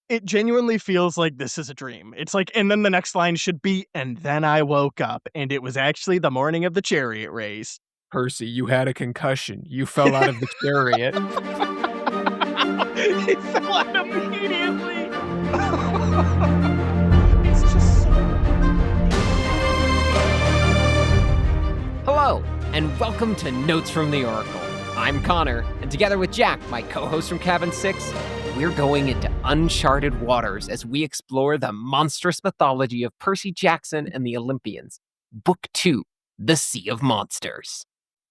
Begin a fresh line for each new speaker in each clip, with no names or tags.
It genuinely feels like this is a dream. It's like, and then the next line should be, and then I woke up, and it was actually the morning of the chariot race.
Percy, you had a concussion. You fell out of the chariot.
It fell out immediately. It's just so.
Hello, and welcome to Notes from the Oracle. I'm Connor, and together with Jack, my co-host from Cabin 6, we're going into uncharted waters as we explore the monstrous mythology of Percy Jackson and the Olympians. Book 2, The Sea of Monsters.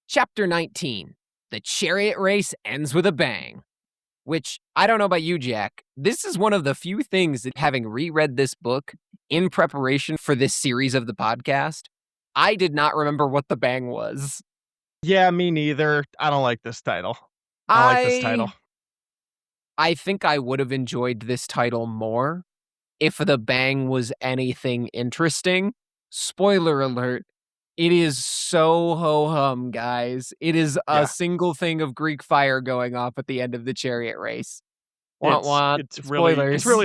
Chapter 19, The Chariot Race Ends with a Bang. Which, I don't know about you, Jack, this is one of the few things that, having reread this book in preparation for this series of the podcast, I did not remember what the bang was.
Yeah, me neither. I don't like this title. I don't like this title.
I think I would have enjoyed this title more if the bang was anything interesting. Spoiler alert, it is so ho-hum, guys. It is a single thing of Greek fire going off at the end of the chariot race.
It's really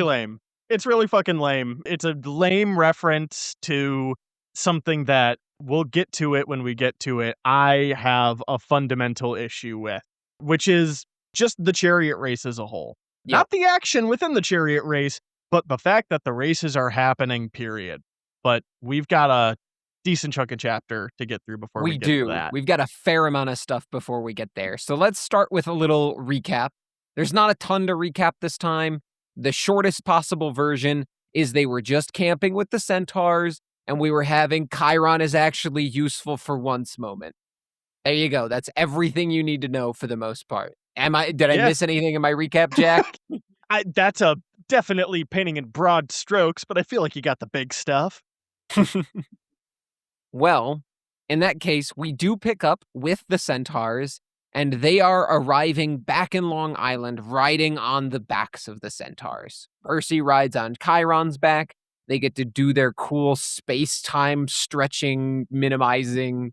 lame. It's really fucking lame. It's a lame reference to something that we'll get to it when we get to it. I have a fundamental issue with, which is just the chariot race as a whole.
Yep.
Not the action within the chariot race, but the fact that the races are happening, period. But we've got a decent chunk of chapter to get through before we get to that.
We've got a fair amount of stuff before we get there. So let's start with a little recap. There's not a ton to recap this time. The shortest possible version is they were just camping with the centaurs, and we were having Chiron is actually useful for once moment. There you go. That's everything you need to know for the most part. Did I miss anything in my recap, Jack?
That's a definitely painting in broad strokes, but I feel like you got the big stuff.
Well, in that case, we do pick up with the centaurs, and they are arriving back in Long Island, riding on the backs of the centaurs. Percy rides on Chiron's back. They get to do their cool space-time stretching, minimizing,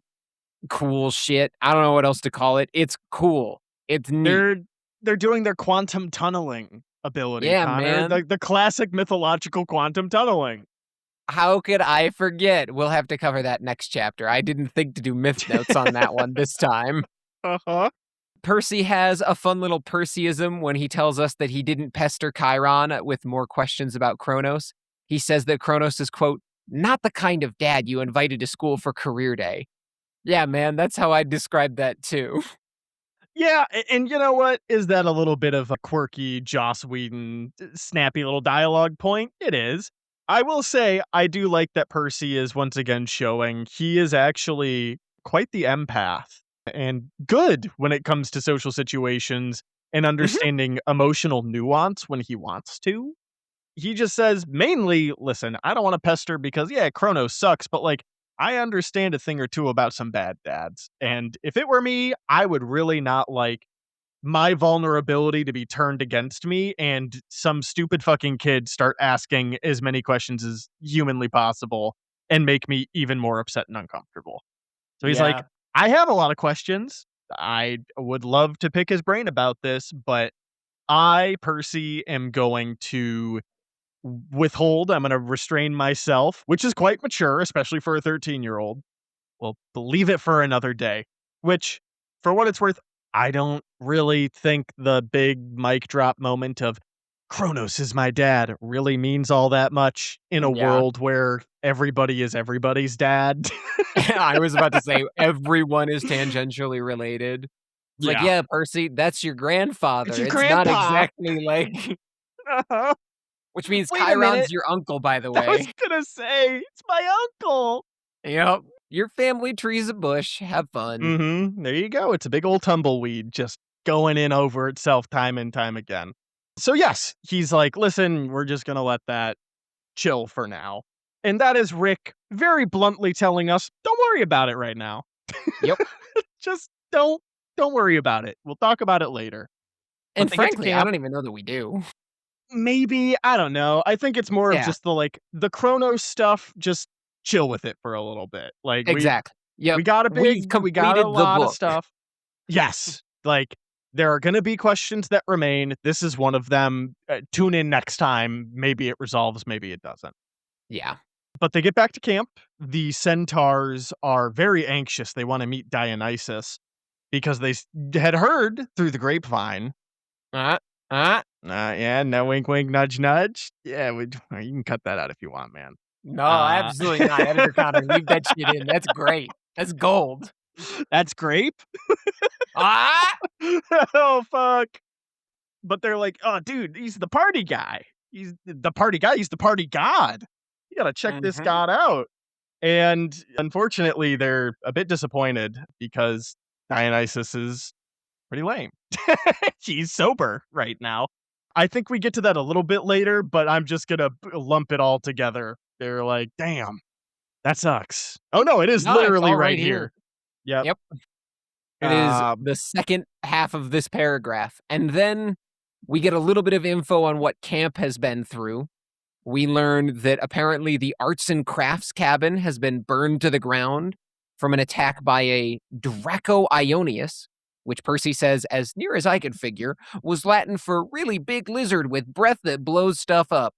cool shit. I don't know what else to call it. It's cool. It's neat.
They're doing their quantum tunneling ability,
yeah,
Connor.
man.
The classic mythological quantum tunneling.
How could I forget? We'll have to cover that next chapter. I didn't think to do myth notes on that one this time.
Uh-huh.
Percy has a fun little Percyism when he tells us that he didn't pester Chiron with more questions about Kronos. He says that Kronos is, quote, not the kind of dad you invited to school for career day. Yeah, man, that's how I describe that too.
Yeah, and you know what? Is that a little bit of a quirky Joss Whedon snappy little dialogue point? It is. I will say, I do like that Percy is once again showing he is actually quite the empath and good when it comes to social situations and understanding emotional nuance when he wants to. He just says, mainly, listen, I don't want to pester because, yeah, Kronos sucks, but like, I understand a thing or two about some bad dads. And if it were me, I would really not like my vulnerability to be turned against me and some stupid fucking kid start asking as many questions as humanly possible and make me even more upset and uncomfortable. So he's like, I have a lot of questions. I would love to pick his brain about this, but I, Percy, am going to withhold. I'm going to restrain myself, which is quite mature, especially for a 13-year-old. Well, leave it for another day, which, for what it's worth, I don't really think the big mic drop moment of Kronos is my dad really means all that much in a world where everybody is everybody's dad.
I was about to say everyone is tangentially related. It's like, yeah, Percy, that's your grandfather.
It's your
not
grandpa.
exactly like... Which means
Wait a
Chiron's
minute.
your uncle, by the way.
I was gonna say, it's my uncle.
Yep. Your family tree's a bush. Have fun.
Mm-hmm. There you go. It's a big old tumbleweed just going in over itself time and time again. So yes, he's like, listen, we're just gonna let that chill for now. And that is Rick very bluntly telling us, don't worry about it right now.
Yep.
Just don't worry about it. We'll talk about it later.
And frankly, I don't even know that we do.
Maybe, I don't know. I think it's more of just the Chronos stuff, just chill with it for a little bit. Like
exactly.
We got a lot of stuff. Yes. Like There are going to be questions that remain. This is one of them. Tune in next time. Maybe it resolves, maybe it doesn't.
Yeah.
But they get back to camp. The centaurs are very anxious. They want to meet Dionysus because had heard through the grapevine.
Uh, uh.
Yeah, no wink, wink, nudge, nudge. Yeah, you can cut that out if you want, man.
No,
Uh,
absolutely not. Editor Connor, leave that shit in. That's great. That's gold.
that's grape.
Ah!
Oh fuck! But they're like, oh, dude, he's the party guy. He's the party guy. He's the party god. You gotta check this
Mhm.
god out. And unfortunately, they're a bit disappointed because Dionysus is pretty lame. He's sober right now. I think we get to that a little bit later, but I'm just gonna lump it all together. They're like, damn, that sucks. Oh no, it is
No, it's
literally
all
right
right here.
here. Yep.
Yep. It is
Um,
the second half of this paragraph. And then we get a little bit of info on what camp has been through. We learn that apparently the arts and crafts cabin has been burned to the ground from an attack by a Draco Ionius, which Percy says, as near as I could figure, was Latin for really big lizard with breath that blows stuff up.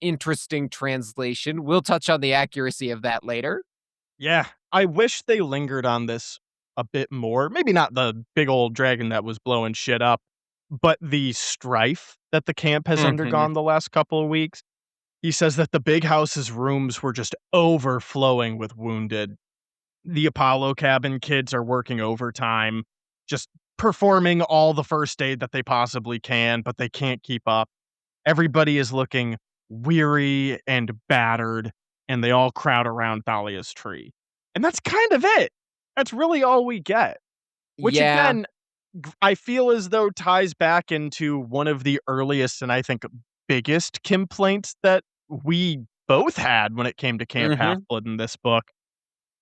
Interesting translation. We'll touch on the accuracy of that later.
yeah, I wish they lingered on this a bit more. Maybe not the big old dragon that was blowing shit up, but the strife that the camp has
Mhm.
undergone the last couple of weeks. He says that the big house's rooms were just overflowing with wounded. The Apollo cabin kids are working overtime, just performing all the first aid that they possibly can, but they can't keep up. Everybody is looking weary and battered, and they all crowd around Thalia's tree. And that's kind of it. That's really all we get. Which
Yeah.
again, I feel as though ties back into one of the earliest and I think biggest complaints that we both had when it came to Camp
Mhm.
Half-Blood in this book.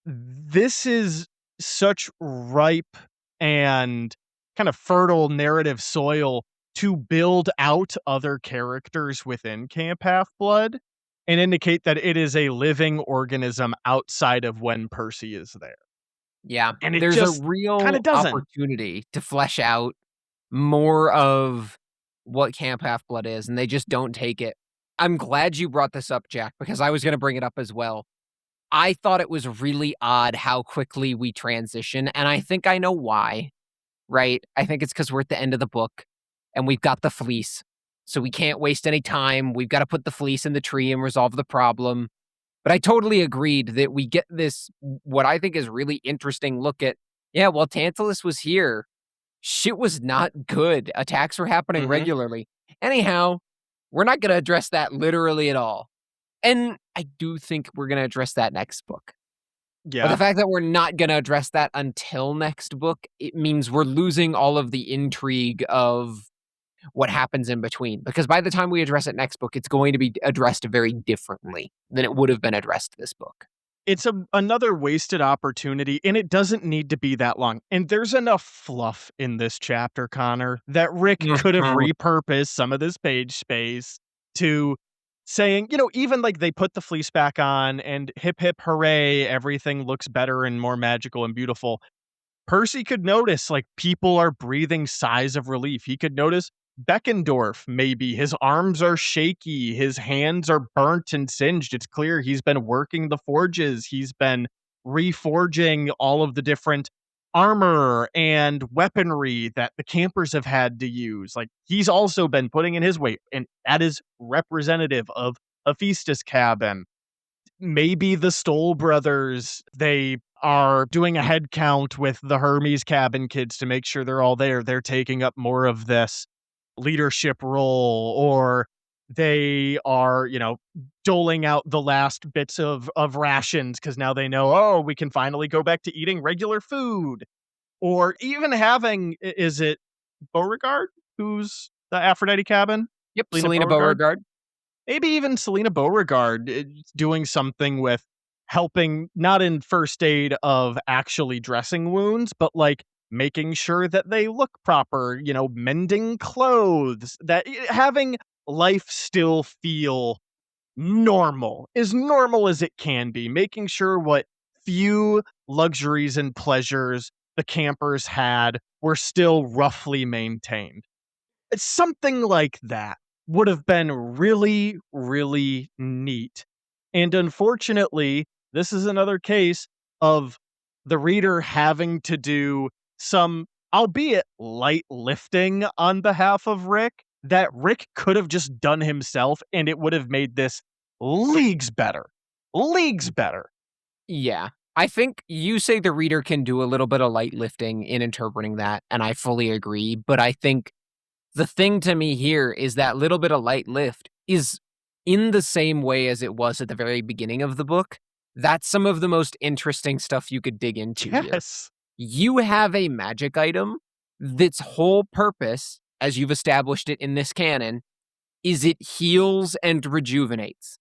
This is such ripe and kind of fertile narrative soil to build out other characters within Camp Half-Blood and indicate that it is a living organism outside of when Percy is there.
Yeah.
And it
There's a
just kinda
real
doesn't.
opportunity to flesh out more of what Camp Half-Blood is, and they just don't take it. I'm glad you brought this up, Jack, because I was gonna bring it up as well. I thought it was really odd how quickly we transition, and I think I know why, right? I think it's because 'cause we're at the end of the book, and we've got the fleece, so we can't waste any time. We've gotta put the fleece in the tree and resolve the problem. But I totally agreed that we get this, what I think is really interesting look at, yeah, while Tantalus was here, shit was not good. Attacks were happening
Mhm.
regularly. Anyhow, we're not going to address that literally at all. And I do think we're going to address that next book. But the
Yeah.
fact that we're not going to address that until next book, it means we're losing all of the intrigue of what happens in between. Because by the time we address it next book, it's going to be addressed very differently than it would have been addressed this book.
It's another wasted opportunity, and it doesn't need to be that long. And there's enough fluff in this chapter, Connor, that Rick could have
Mhm.
repurposed some of this page space to saying, even like they put the fleece back on and hip hip hooray, everything looks better and more magical and beautiful. Percy could notice, like, people are breathing sighs of relief. He could notice Beckendorf, maybe. His arms are shaky. His hands are burnt and singed. It's clear he's been working the forges. He's been reforging all of the different armor and weaponry that the campers have had to use. Like, he's also been putting in his weight, and that is representative of Hephaestus cabin. Maybe the Stoll brothers, they are doing a head count with the Hermes cabin kids to make sure they're all there. They're taking up more of this leadership role, or they are, doling out the last bits of rations because now they know, oh, we can finally go back to eating regular food. Or even having, is it Beauregard who's the Aphrodite cabin?
Yep,
Lena
Selena
Beauregard?
Beauregard.
Maybe even Selena Beauregard doing something with helping, not in first aid of actually dressing wounds, but like making sure that they look proper, mending clothes, that having life still feel normal, as normal as it can be, making sure what few luxuries and pleasures the campers had were still roughly maintained. It's something like that would have been really, really neat. And unfortunately, this is another case of the reader having to do some, albeit light lifting on behalf of Rick, that Rick could have just done himself and it would have made this leagues better. Leagues better.
Yeah. I think you say the reader can do a little bit of light lifting in interpreting that, and I fully agree. But I think the thing to me here is that little bit of light lift is in the same way as it was at the very beginning of the book. That's some of the most interesting stuff you could dig into here.
Yes.
You have a magic item that's whole purpose, as you've established it in this canon, is it heals and rejuvenates.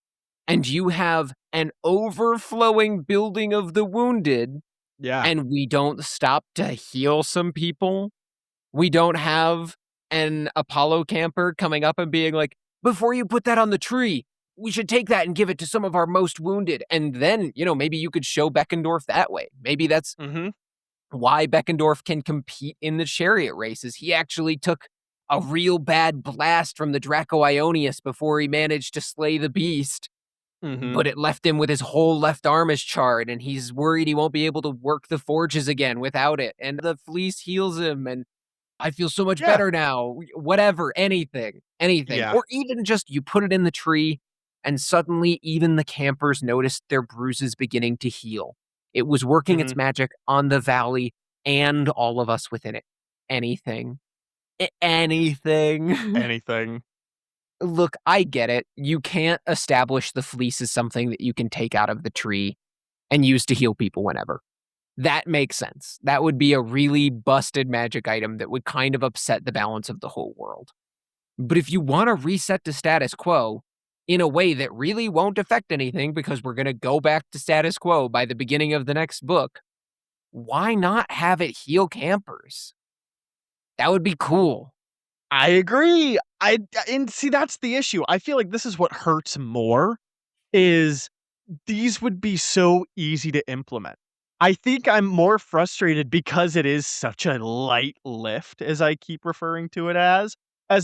And you have an overflowing building of the wounded,
Yeah.
and we don't stop to heal some people. We don't have an Apollo camper coming up and being like, before you put that on the tree, we should take that and give it to some of our most wounded. And then, maybe you could show Beckendorf that way. Maybe that's
Mhm.
why Beckendorf can compete in the chariot races. He actually took a real bad blast from the Draco Ionius before he managed to slay the beast,
Mhm.
but it left him with his whole left arm is charred, and he's worried he won't be able to work the forges again without it. And the fleece heals him, and I feel so much
Yeah.
better now. Whatever, anything.
Yeah.
Or even just you put it in the tree, and suddenly even the campers noticed their bruises beginning to heal. It was working its
Mhm.
magic on the valley and all of us within it. Anything. Anything.
Anything.
Look, I get it. You can't establish the fleece as something that you can take out of the tree and use to heal people whenever. That makes sense. That would be a really busted magic item that would kind of upset the balance of the whole world. But if you want to reset to status quo in a way that really won't affect anything because we're going to go back to status quo by the beginning of the next book, why not have it heal campers? That would be cool.
I agree. And see, that's the issue. I feel like this is what hurts more is these would be so easy to implement. I think I'm more frustrated because it is such a light lift, as I keep referring to it as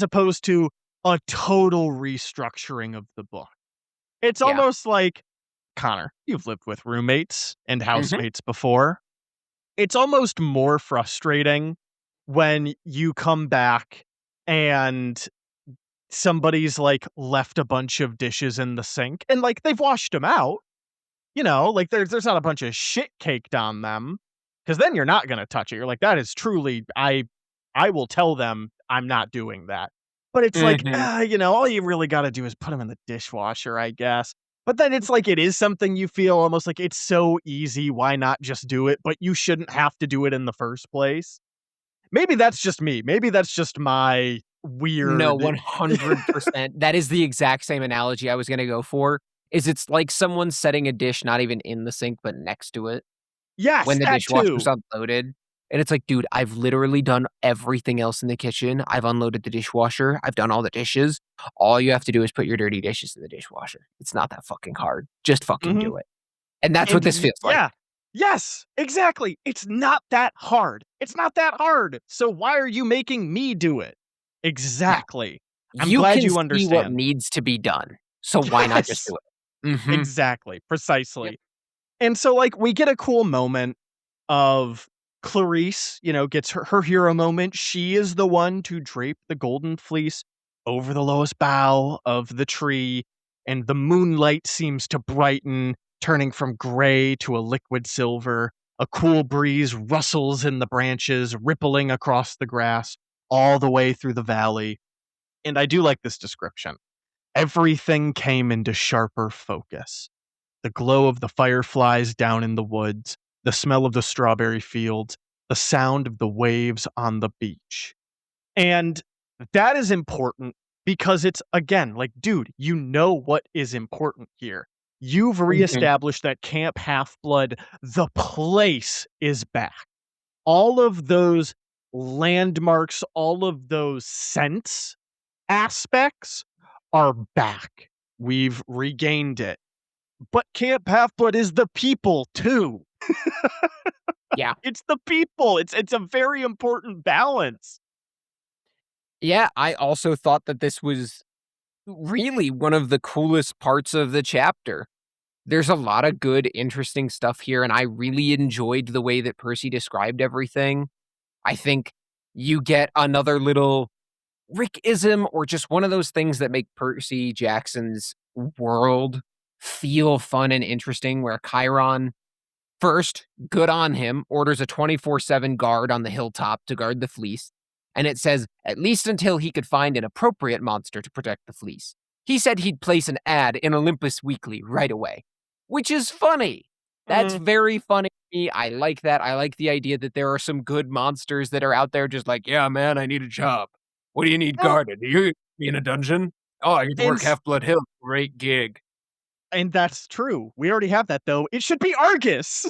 opposed to a total restructuring of the book. It's
Yeah.
almost like, Connor, you've lived with roommates and
Hmm.
housemates before. It's almost more frustrating when you come back and somebody's, like, left a bunch of dishes in the sink and, like, they've washed them out, like, there's not a bunch of shit caked on them, because then you're not gonna touch it. You're like, "That is truly I will tell them I'm not doing that." But it's like,
Hmm.
all you really gotta do is put them in the dishwasher, I guess. But then it's like it is something you feel almost like it's so easy, why not just do it? But you shouldn't have to do it in the first place. Maybe that's just me. Maybe that's just my
No,
weird.
100%. That is the exact same analogy I was gonna go for, is it's like someone setting a dish not even in the sink, but next to it
Yes,
when the
that
dishwasher's
too.
unloaded, and it's like, "Dude, I've literally done everything else in the kitchen. I've unloaded the dishwasher. I've done all the dishes. All you have to do is put your dirty dishes in the dishwasher. It's not that fucking hard. Just fucking
Mhm.
do it." And that's what
And
this feels like.
yeah. Yes, exactly. It's not that hard. It's not that hard. So why are you making me do it?
Yeah.
Exactly. I'm
You
glad
can
you
see what
understand.
needs to be done, so why not just
Yes.
do it? Mhm.
Exactly.
Yep.
Precisely. And so, like, we get a cool moment of Clarice, gets her hero moment. She is the one to drape the golden fleece over the lowest bough of the tree, and the moonlight seems to brighten, turning from gray to a liquid silver. A cool breeze rustles in the branches, rippling across the grass all the way through the valley. And I do like this description. Everything came into sharper focus: the glow of the fireflies down in the woods, the smell of the strawberry fields, the sound of the waves on the beach. And that is important because it's, again, like, dude, you know what is important here. You've
Mhm.
reestablished that Camp Half Blood, the place is back. All of those landmarks, all of those sense aspects are back. We've regained it. But Camp Half-Blood is the people too.
Yeah.
It's the people. It's a very important balance.
Yeah, I also thought that this was really one of the coolest parts of the chapter. There's a lot of good, interesting stuff here, and I really enjoyed the way that Percy described everything. I think you get another little Rickism or just one of those things that make Percy Jackson's world feel fun and interesting, where Chiron, first, good on him, orders a 24/7 guard on the hilltop to guard the fleece, and it says, at least until he could find an appropriate monster to protect the fleece. He said he'd place an ad in Olympus Weekly right away, which is funny. That's
Mm.
very funny to me. I like that. I like the idea that there are some good monsters that are out there just like, yeah, man, I need a job. What do you need
Well,
guarded? Do you be in a dungeon? Oh, I get to
and
work
s
Half-Blood Hill. Great gig.
and that's true. We already have that, though. It should be Argus.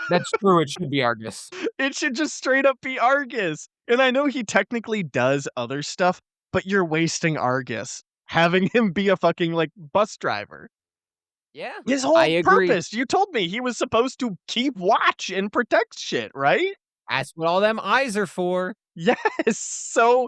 That's true. It should be Argus.
It should just straight up be Argus. And I know he technically does other stuff, but you're wasting Argus, having him be a fucking, like, bus driver.
Yeah,
His
I
whole
agree.
purpose, you told me he was supposed to keep watch and protect shit, right?
That's what all them eyes are for.
Yes, so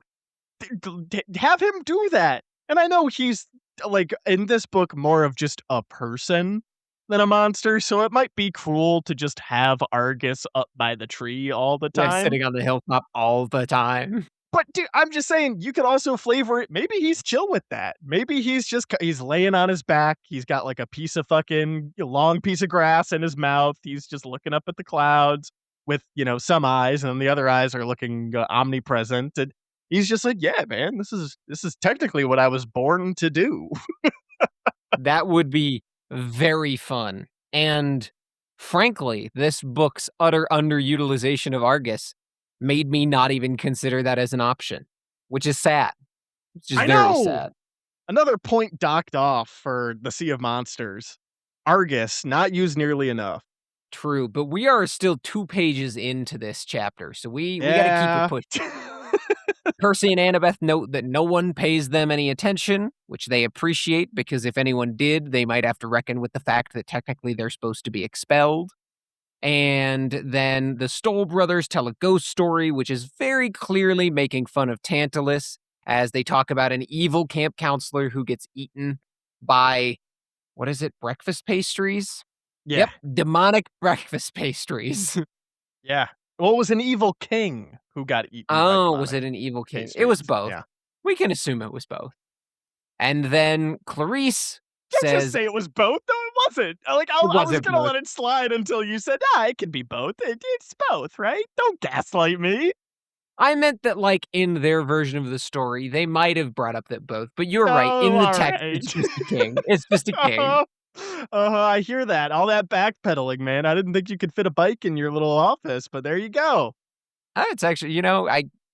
have him do that. And I know he's like in this book more of just a person than a monster, so it might be cruel to just have Argus up by the tree all the
Yeah,
time.
sitting on the hilltop all the time.
But dude, I'm just saying you could also flavor it. Maybe he's chill with that. Maybe he's just he's laying on his back. He's got like a piece of fucking long piece of grass in his mouth. He's just looking up at the clouds with, some eyes, and the other eyes are looking omnipresent. And he's just like, yeah, man, this is technically what I was born to do.
That would be very fun. And frankly, this book's utter underutilization of Argus made me not even consider that as an option, which is sad. Which is
I
very
know.
sad.
Another point docked off for the Sea of Monsters. Argus not used nearly enough.
True, but we are still 2 pages into this chapter, so we gotta keep it
Yeah.
pushing. Percy and Annabeth note that no one pays them any attention, which they appreciate because if anyone did, they might have to reckon with the fact that technically they're supposed to be expelled. And then the Stoll brothers tell a ghost story, which is very clearly making fun of Tantalus, as they talk about an evil camp counselor who gets eaten by, what is it, breakfast pastries?
Yeah.
Yep, demonic breakfast pastries.
Yeah. Well, it was an evil king who got eaten by
Oh, was
demonic
it an evil king? It was
pastries.
both.
Yeah.
We can assume it was both. And then Clarice
Can't just
says,
say it was both, though it wasn't.
it
I was
wasn't
gonna
both.
let it slide until you said, it can be both. It's both, right? Don't gaslight me.
I meant that, like, in their version of the story, they might have brought up that both, but you're right.
Oh,
In the
all
text,
right.
it's just a king. It's just a king.
Uh-huh. Uh-huh, I hear that. All that backpedaling, man. I didn't think you could fit a bike in your little office, but there you go.
It's actually,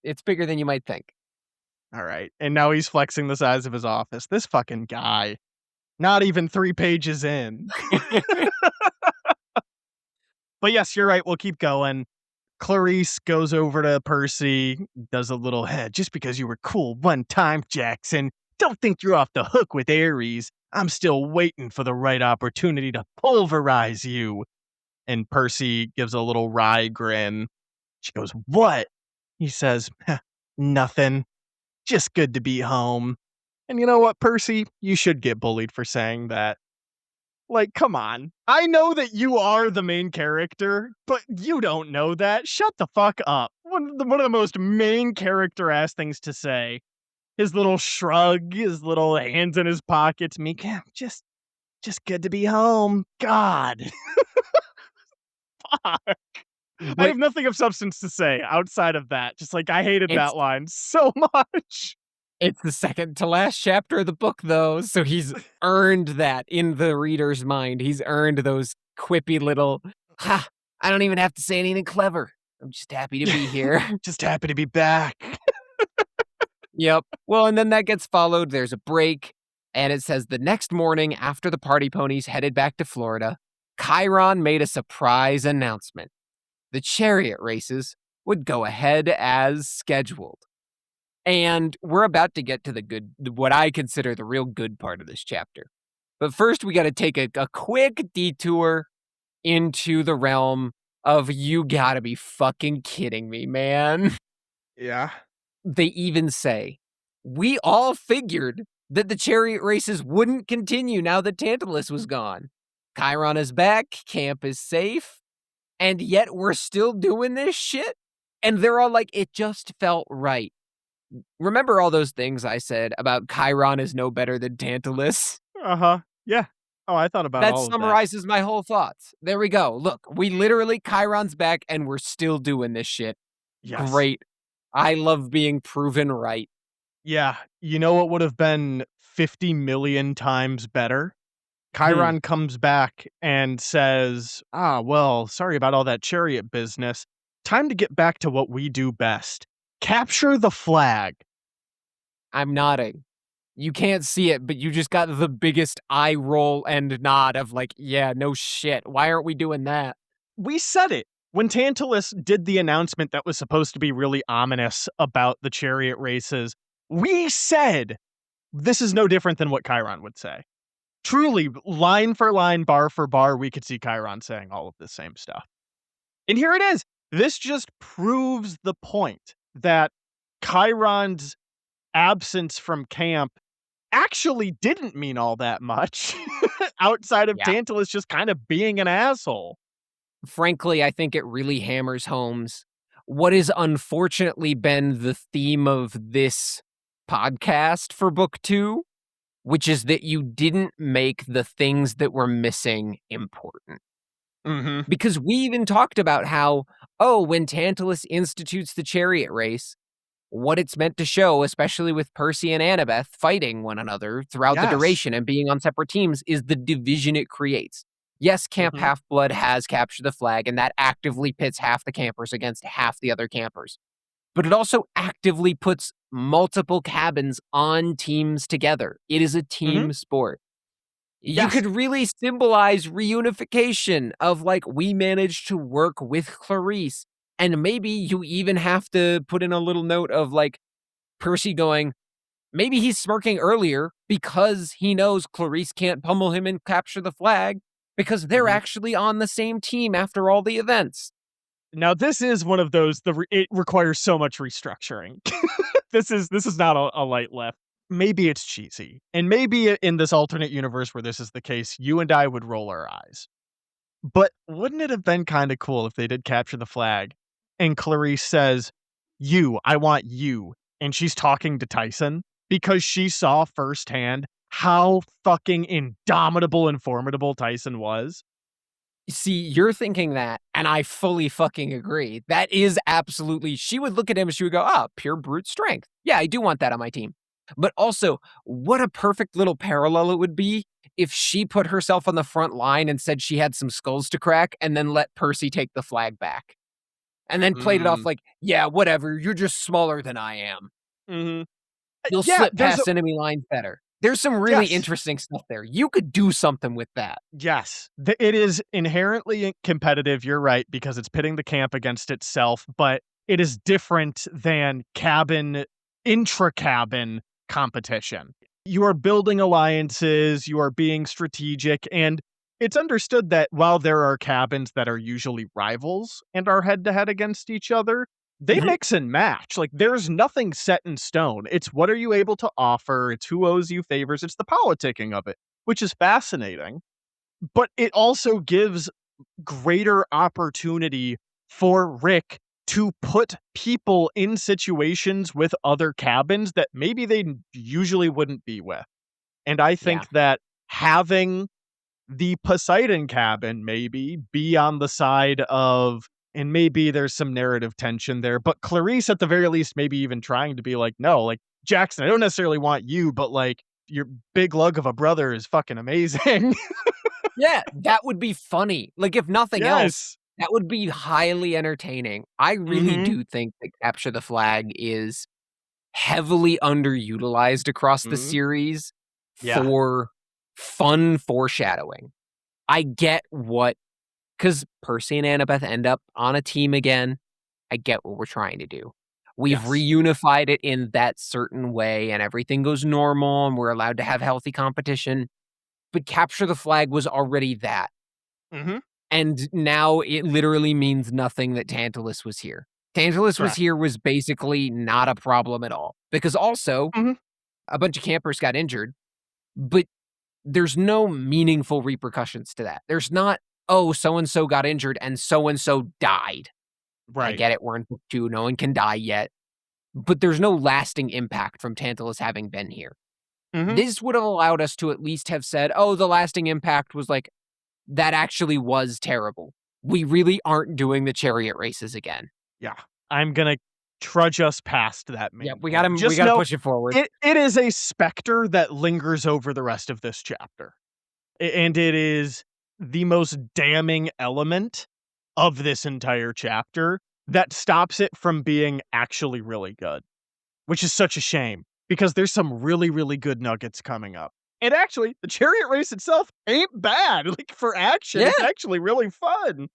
it's bigger than you might think.
All right. And now he's flexing the size of his office. This fucking guy. Not even 3 pages in. But yes, you're right. We'll keep going. Clarice goes over to Percy, does a little head. Just because you were cool one time, Jackson, don't think you're off the hook with Ares. I'm still waiting for the right opportunity to pulverize you. And Percy gives a little wry grin. She goes, what? He says, "Huh, nothing. Just good to be home." And you know what, Percy? You should get bullied for saying that. Like, come on. I know that you are the main character, but you don't know that. Shut the fuck up. One of the most main character ass things to say. His little shrug, his little hands in his pockets. Me, "Yeah, just good to be home." God. Fuck. I
But
have nothing of substance to say outside of that. Just like I hated
it's
that line so much.
it's the second to last chapter of the book, though, so he's earned that in the reader's mind. He's earned those quippy little, "Ha! I don't even have to say anything clever. I'm just happy to be here."
Just happy to be back.
Yep. Well, and then that gets followed. There's a break, and it says the next morning after the party ponies headed back to Florida, Chiron made a surprise announcement. The chariot races would go ahead as scheduled. And we're about to get to what I consider the real good part of this chapter. But first, we got to take a quick detour into the realm of you gotta be fucking kidding me, man.
Yeah.
They even say, "We all figured that the chariot races wouldn't continue now that Tantalus was gone. Chiron is back, camp is safe, and yet we're still doing this shit?" And they're all like, "It just felt right." Remember all those things I said about Chiron is no better than Tantalus?
Uh-huh. Yeah. Oh, I thought about
That
all of that.
summarizes my whole thoughts. There we go. Look, we literally Chiron's back and we're still doing this shit.
Yes.
Great. I love being proven right.
Yeah. You know what would have been 50 million times better?
Hmm.
Chiron comes back and says, "Ah, well, sorry about all that chariot business. Time to get back to what we do best. Capture the flag."
I'm nodding. You can't see it, but you just got the biggest eye roll and nod of like, yeah, no shit. Why aren't we doing that?
We said it. When Tantalus did the announcement that was supposed to be really ominous about the chariot races, we said, this is no different than what Chiron would say. Truly, line for line, bar for bar, we could see Chiron saying all of the same stuff. And here it is. This just proves the point that Chiron's absence from camp actually didn't mean all that much outside of
Yeah.
Tantalus just kind of being an asshole.
Frankly, I think it really hammers homes what has unfortunately been the theme of this podcast for book two, which is that you didn't make the things that were missing important.
Mhm.
Because we even talked about how, oh, when Tantalus institutes the chariot race, what it's meant to show, especially with Percy and Annabeth fighting one another throughout the
Yes.
duration and being on separate teams, is the division it creates. Yes, Camp
Mhm.
Half-Blood has captured the flag, and that actively pits half the campers against half the other campers. But it also actively puts multiple cabins on teams together. It is a
Mhm.
team sport. You
Yes.
could really symbolize reunification of like, we managed to work with Clarice. And maybe you even have to put in a little note of like Percy going, maybe he's smirking earlier because he knows Clarice can't pummel him and capture the flag because they're
Mhm.
actually on the same team after all the events.
Now this is one of those it requires so much restructuring. This is not a light lift. Maybe it's cheesy, and maybe in this alternate universe where this is the case, you and I would roll our eyes. But wouldn't it have been kinda cool if they did capture the flag and Clarice says, "You, I want you," and she's talking to Tyson because she saw firsthand how fucking indomitable and formidable Tyson was?
See, you're thinking that, and I fully fucking agree. That is absolutely, she would look at him and she would go, ah, pure brute strength. Yeah, I do want that on my team. But also, what a perfect little parallel it would be if she put herself on the front line and said she had some skulls to crack and then let Percy take the flag back. And then played it off
Mm.
like, yeah, whatever, you're just smaller than I am.
Mhm.
You'll
Yeah,
slip past enemy lines better. There's some really
yes.
interesting stuff there. You could do something with that.
Yes. It is inherently competitive, you're right, because it's pitting the camp against itself, but it is different than intra-cabin competition. You are building alliances, you are being strategic, and it's understood that while there are cabins that are usually rivals and are head-to-head against each other, they
Mhm.
mix and match. Like, there's nothing set in stone. It's what are you able to offer, it's who owes you favors, it's the politicking of it, which is fascinating. But it also gives greater opportunity for Rick to put people in situations with other cabins that maybe they usually wouldn't be with. And I
Yeah.
think that having the Poseidon cabin maybe be on the side of, and maybe there's some narrative tension there, but Clarice at the very least maybe even trying to be like, no, like Jackson, I don't necessarily want you, but like your big lug of a brother is fucking amazing.
Yeah, that would be funny. Like, if nothing else,
Yes.
that would be highly entertaining. I really
Mhm.
do think that Capture the Flag is heavily underutilized across the
Mhm.
series
Yeah.
for fun foreshadowing. I get what, because Percy and Annabeth end up on a team again. I get what we're trying to do. We've
Yes.
reunified it in that certain way, and everything goes normal, and we're allowed to have healthy competition. But Capture the Flag was already that.
Mhm.
And now it literally means nothing that Tantalus was here. Tantalus was
Correct.
here was basically not a problem at all. Because also,
Mhm.
a bunch of campers got injured, but there's no meaningful repercussions to that. There's not, oh, so and so got injured and so died. I
Right.
get it. We're in book 2. No one can die yet. But there's no lasting impact from Tantalus having been here.
Mhm.
This would have allowed us to at least have said, oh, the lasting impact was like, that actually was terrible. We really aren't doing the chariot races again.
Yeah. I'm gonna trudge us past that
Yep,
main
we
point.
gotta we
Just
gotta
know
push it forward.
it is a specter that lingers over the rest of this chapter. And it is the most damning element of this entire chapter that stops it from being actually really good, which is such a shame because there's some really, really good nuggets coming up. And actually, the chariot race itself ain't bad. Like for action,
Yeah,
it's actually really fun.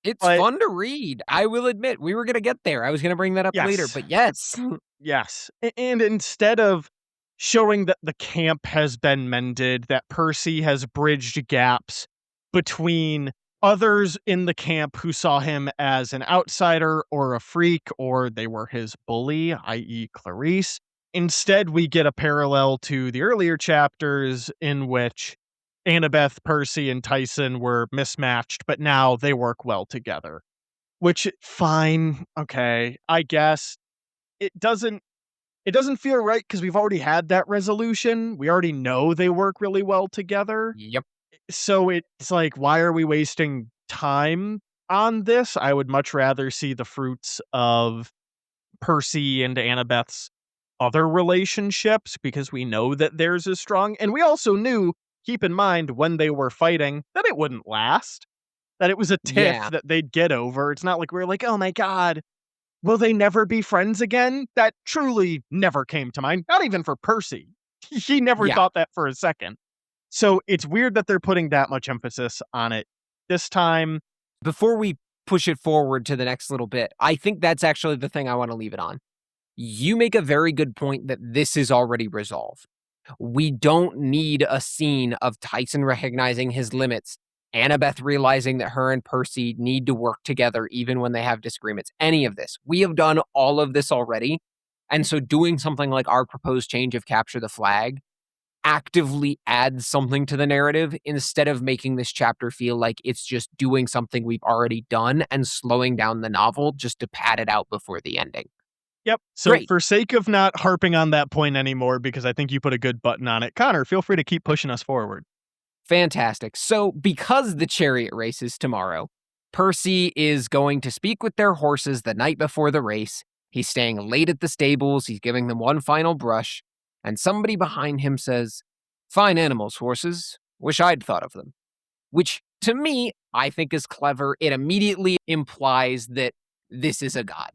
it's
But
fun to read. I will admit, we were gonna get there. I was gonna bring that up later,
yes,
but yes.
yes. And instead of showing that the camp has been mended, that Percy has bridged gaps between others in the camp who saw him as an outsider or a freak, or they were his bully, i.e., Clarice. Instead, we get a parallel to the earlier chapters in which Annabeth, Percy, and Tyson were mismatched, but now they work well together. Which, fine, okay, I guess. It doesn't it doesn't feel right because 'cause we've already had that resolution. We already know they work really well together.
Yep.
So it's like, why are we wasting time on this? I would much rather see the fruits of Percy and Annabeth's other relationships because we know that theirs is strong, and we also knew, keep in mind, when they were fighting, that it wouldn't last, that it was a tiff
Yeah.
that they'd get over. It's not like we're like, "Oh my god, will they never be friends again?" That truly never came to mind, not even for Percy. He never
Yeah.
thought that for a second. So, it's weird that they're putting that much emphasis on it this time.
Before we push it forward to the next little bit, I think that's actually the thing I wanna leave it on. You make a very good point that this is already resolved. We don't need a scene of Tyson recognizing his limits, Annabeth realizing that her and Percy need to work together even when they have disagreements. Any of this. We have done all of this already. And so doing something like our proposed change of capture the flag actively adds something to the narrative instead of making this chapter feel like it's just doing something we've already done and slowing down the novel just to pad it out before the ending.
Yep. So,
Great.
for sake of not harping on that point anymore, because I think you put a good button on it, Connor, feel free to keep pushing us forward.
Fantastic. So, because the chariot race is tomorrow, Percy is going to speak with their horses the night before the race. He's staying late at the stables, he's giving them one final brush, and somebody behind him says, "Fine animals, horses. Wish I'd thought of them." Which, to me, I think is clever. It immediately implies that this is a god.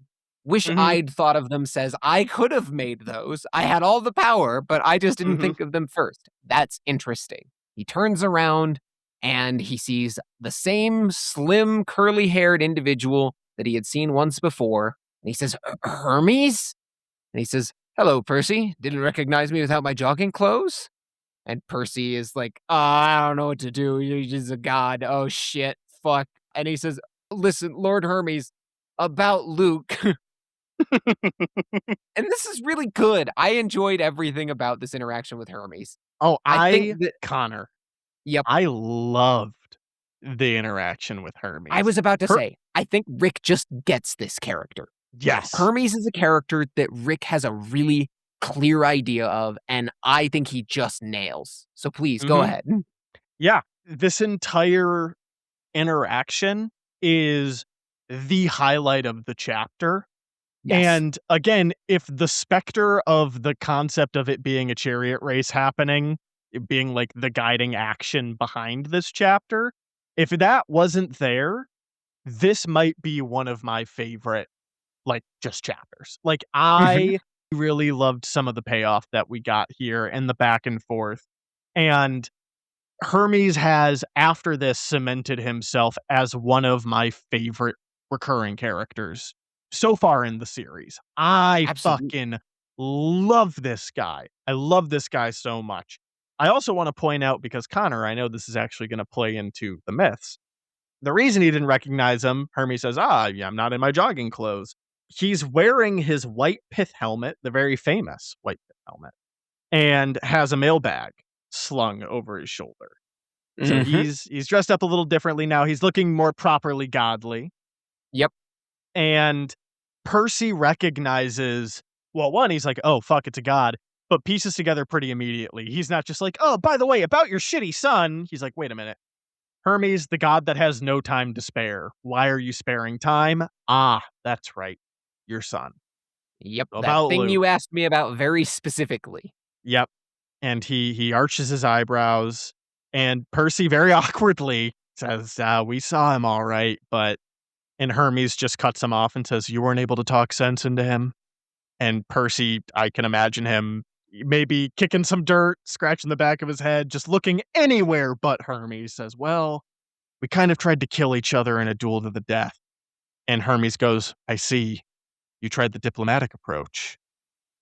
Wish
Mhm.
I'd thought of them says, I could have made those. I had all the power, but I just didn't
Mhm.
think of them first. That's interesting. He turns around and he sees the same slim, curly haired individual that he had seen once before. And he says, Hermes? And he says, Hello, Percy. Didn't recognize me without my jogging clothes? And Percy is like, I don't know what to do. You're just a god. Oh, shit. Fuck. And he says, Listen, Lord Hermes, about Luke. And this is really good. I enjoyed everything about this interaction with Hermes.
Oh,
I think that,
Connor,
yep,
I loved the interaction with
I
Hermes.
was about to
Her
say, I think Rick just gets this character.
Yes.
Hermes is a character that Rick has a really clear idea of, and I think he just nails. So please go
Mhm.
ahead.
Yeah. This entire interaction is the highlight of the chapter.
Yes.
And again, if the specter of the concept of it being a chariot race happening, it being like the guiding action behind this chapter, if that wasn't there, this might be one of my favorite, like, just chapters. Like,
Mhm.
I really loved some of the payoff that we got here and the back and forth. And Hermes has, after this, cemented himself as one of my favorite recurring characters so far in the series. I
Absolutely.
fucking love this guy. I love this guy so much. I also want to point out, because Connor, I know this is actually going to play into the myths. The reason he didn't recognize him, Hermes says, "Ah, yeah, I'm not in my jogging clothes." He's wearing his white pith helmet, the very famous white pith helmet, and has a mailbag slung over his shoulder. So
Mhm.
he's dressed up a little differently now. He's looking more properly godly.
Yep.
And Percy recognizes, well, one, he's like, "Oh, fuck, it's a god," but pieces together pretty immediately. He's not just like, "Oh, by the way, about your shitty son." He's like, "Wait a minute. Hermes, the god that has no time to spare. Why are you sparing time? Ah, that's right. Your son."
Yep. That
About
thing
Luke.
you asked me about very specifically.
Yep. And he arches his eyebrows, and Percy very awkwardly says, "We saw him all right, but," and Hermes just cuts him off and says, "You weren't able to talk sense into him?" And Percy, I can imagine him maybe kicking some dirt, scratching the back of his head, just looking anywhere but Hermes, says, "Well, we kind of tried to kill each other in a duel to the death." And Hermes goes, "I see. You tried the diplomatic approach."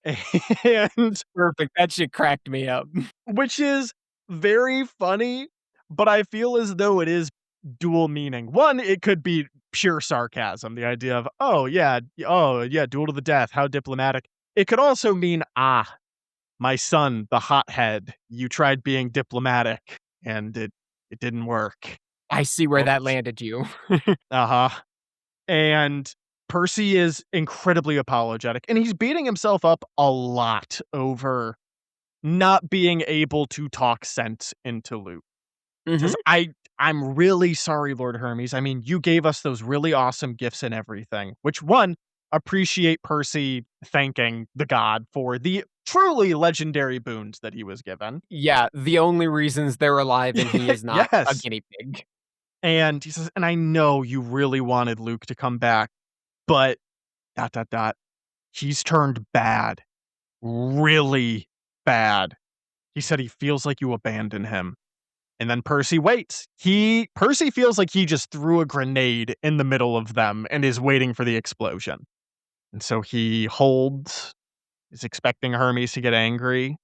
And
Perfect. That shit cracked me up.
which is very funny, but I feel as though it is dual meaning. One, it could be pure sarcasm, the idea of, oh, yeah, duel to the death, how diplomatic. It could also mean, "Ah, my son, the hothead, you tried being diplomatic and it didn't work."
I see where that
Ouch.
landed you.
Uh-huh. And Percy is incredibly apologetic, and he's beating himself up a lot over not being able to talk sense into Luke.
Mhm.
Says, I'm really sorry, Lord Hermes. I mean, you gave us those really awesome gifts and everything." Which, one, appreciate Percy thanking the god for the truly legendary boons that he was given.
Yeah, the only reasons they're alive and he is not a
Yes.
guinea pig.
And he says, "And I know you really wanted Luke to come back, but dot dot dot, he's turned bad. Really bad. He said he feels like you abandoned him." And then Percy waits. Percy feels like he just threw a grenade in the middle of them and is waiting for the explosion. And so he holds, is expecting Hermes to get angry.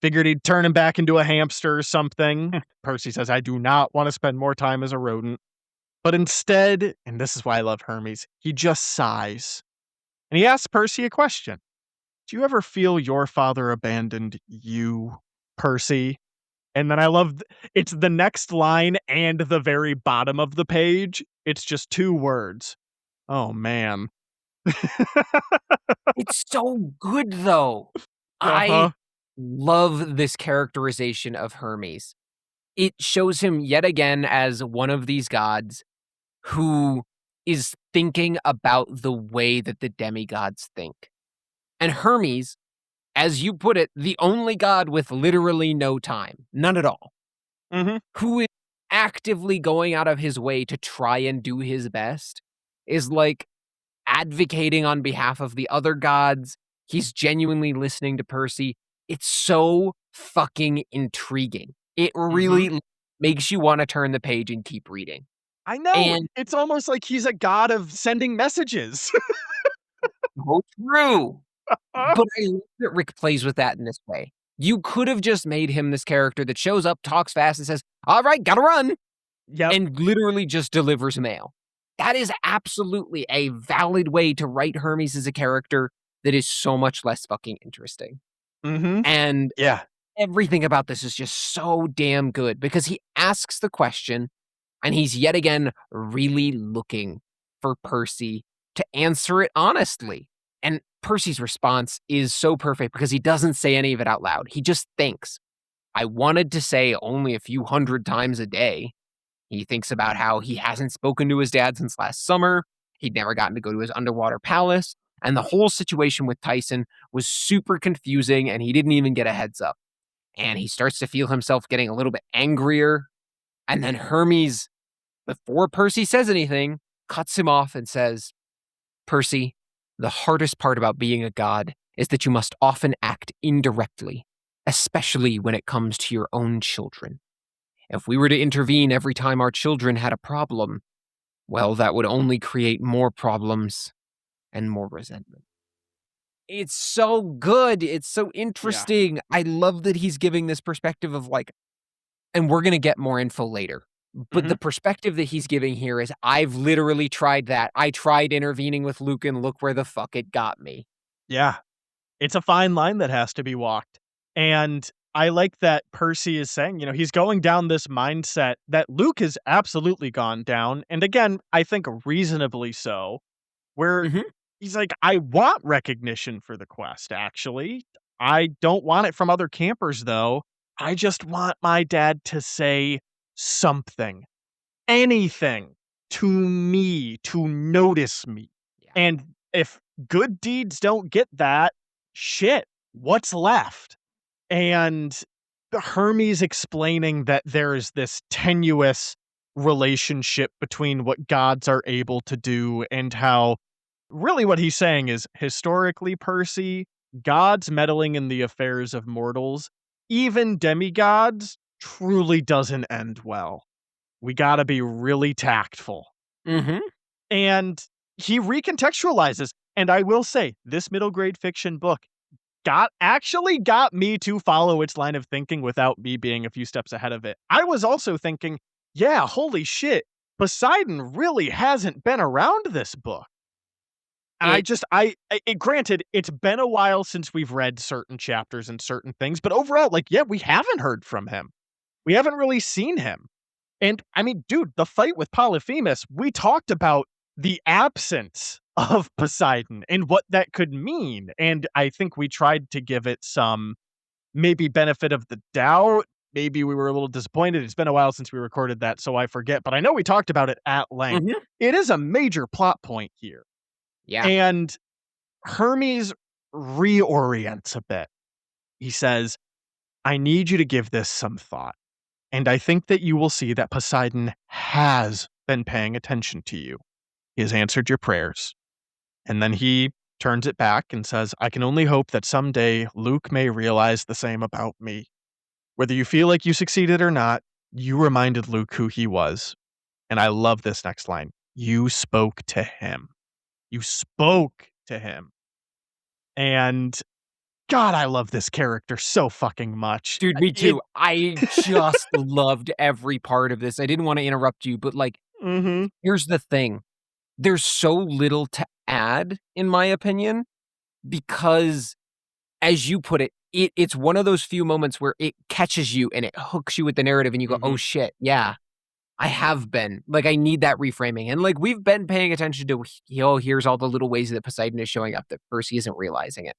Figured he'd turn him back into a hamster or something. Percy says, "I do not want to spend more time as a rodent." But instead, and this is why I love Hermes, he just sighs. And he asks Percy a question. "Do you ever feel your father abandoned you, Percy?" And then I love it's the next line and the very bottom of the page. It's just 2 words. "Oh, man."
It's so good though. I
Uh-huh.
love this characterization of Hermes. It shows him yet again as one of these gods who is thinking about the way that the demigods think. And Hermes, as you put it, the only god with literally no time, none at all,
Mhm.
who is actively going out of his way to try and do his best, is like advocating on behalf of the other gods. He's genuinely listening to Percy. It's so fucking intriguing. It
Mhm.
really makes you want to turn the page and keep reading.
I know.
And
It's almost like he's a god of sending messages.
go through. But I love that Rick plays with that in this way. You could have just made him this character that shows up, talks fast, and says, "All right, gotta run,"
Yep.
and literally just delivers mail. That is absolutely a valid way to write Hermes as a character that is so much less fucking interesting.
Mhm.
And
Yeah.
everything about this is just so damn good because he asks the question and he's yet again really looking for Percy to answer it honestly. And Percy's response is so perfect because he doesn't say any of it out loud. He just thinks. I wanted to say only a few hundred times a day. He thinks about how he hasn't spoken to his dad since last summer. He'd never gotten to go to his underwater palace. And the whole situation with Tyson was super confusing and he didn't even get a heads up. And he starts to feel himself getting a little bit angrier. And then Hermes, before Percy says anything, cuts him off and says, "Percy, the hardest part about being a god is that you must often act indirectly, especially when it comes to your own children. If we were to intervene every time our children had a problem, well, that would only create more problems and more resentment." It's so good. It's so
Yeah.
interesting. I love that he's giving this perspective of like, and we're going to get more info later. But the
Mhm.
perspective that he's giving here is, I've literally tried that. I tried intervening with Luke and look where the fuck it got me.
Yeah. It's a fine line that has to be walked. And I like that Percy is saying, he's going down this mindset that Luke has absolutely gone down. And again, I think reasonably so, where
Mhm.
he's like, I want recognition for the quest, actually. I don't want it from other campers, though. I just want my dad to say something, anything to me, to notice me.
Yeah.
And if good deeds don't get that, shit, what's left? And Hermes explaining that there is this tenuous relationship between what gods are able to do and how really what he's saying is historically, Percy, gods meddling in the affairs of mortals, even demigods, truly doesn't end well. We gotta be really tactful.
Mhm.
And he recontextualizes, and I will say, this middle grade fiction book got me to follow its line of thinking without me being a few steps ahead of it. I was also thinking, yeah, holy shit, Poseidon really hasn't been around this book. And
It
granted, it's been a while since we've read certain chapters and certain things, but overall, like, yeah, we haven't heard from him. We haven't really seen him. And I mean, dude, the fight with Polyphemus, we talked about the absence of Poseidon and what that could mean. And I think we tried to give it some maybe benefit of the doubt. Maybe we were a little disappointed. It's been a while since we recorded that, so I forget. But I know we talked about it at length.
Mhm.
It is a major plot point here.
Yeah.
And Hermes reorients a bit. He says, I need you to give this some thought. And I think that you will see that Poseidon has been paying attention to you. He has answered your prayers. And then he turns it back and says, I can only hope that someday Luke may realize the same about me. Whether you feel like you succeeded or not, you reminded Luke who he was. And I love this next line. You spoke to him. You spoke to him. And God, I love this character so fucking much.
Dude, me
It
too. I just loved every part of this. I didn't wanna interrupt you, but, like,
Mhm.
here's the thing. There's so little to add, in my opinion, because, as you put it, it's one of those few moments where it catches you and it hooks you with the narrative and you go, "Oh,
Mhm.
shit, yeah, I have been." Like, I need that reframing, and, like, we've been paying attention to, "Oh, here's all the little ways that Poseidon is showing up that Percy isn't realizing it."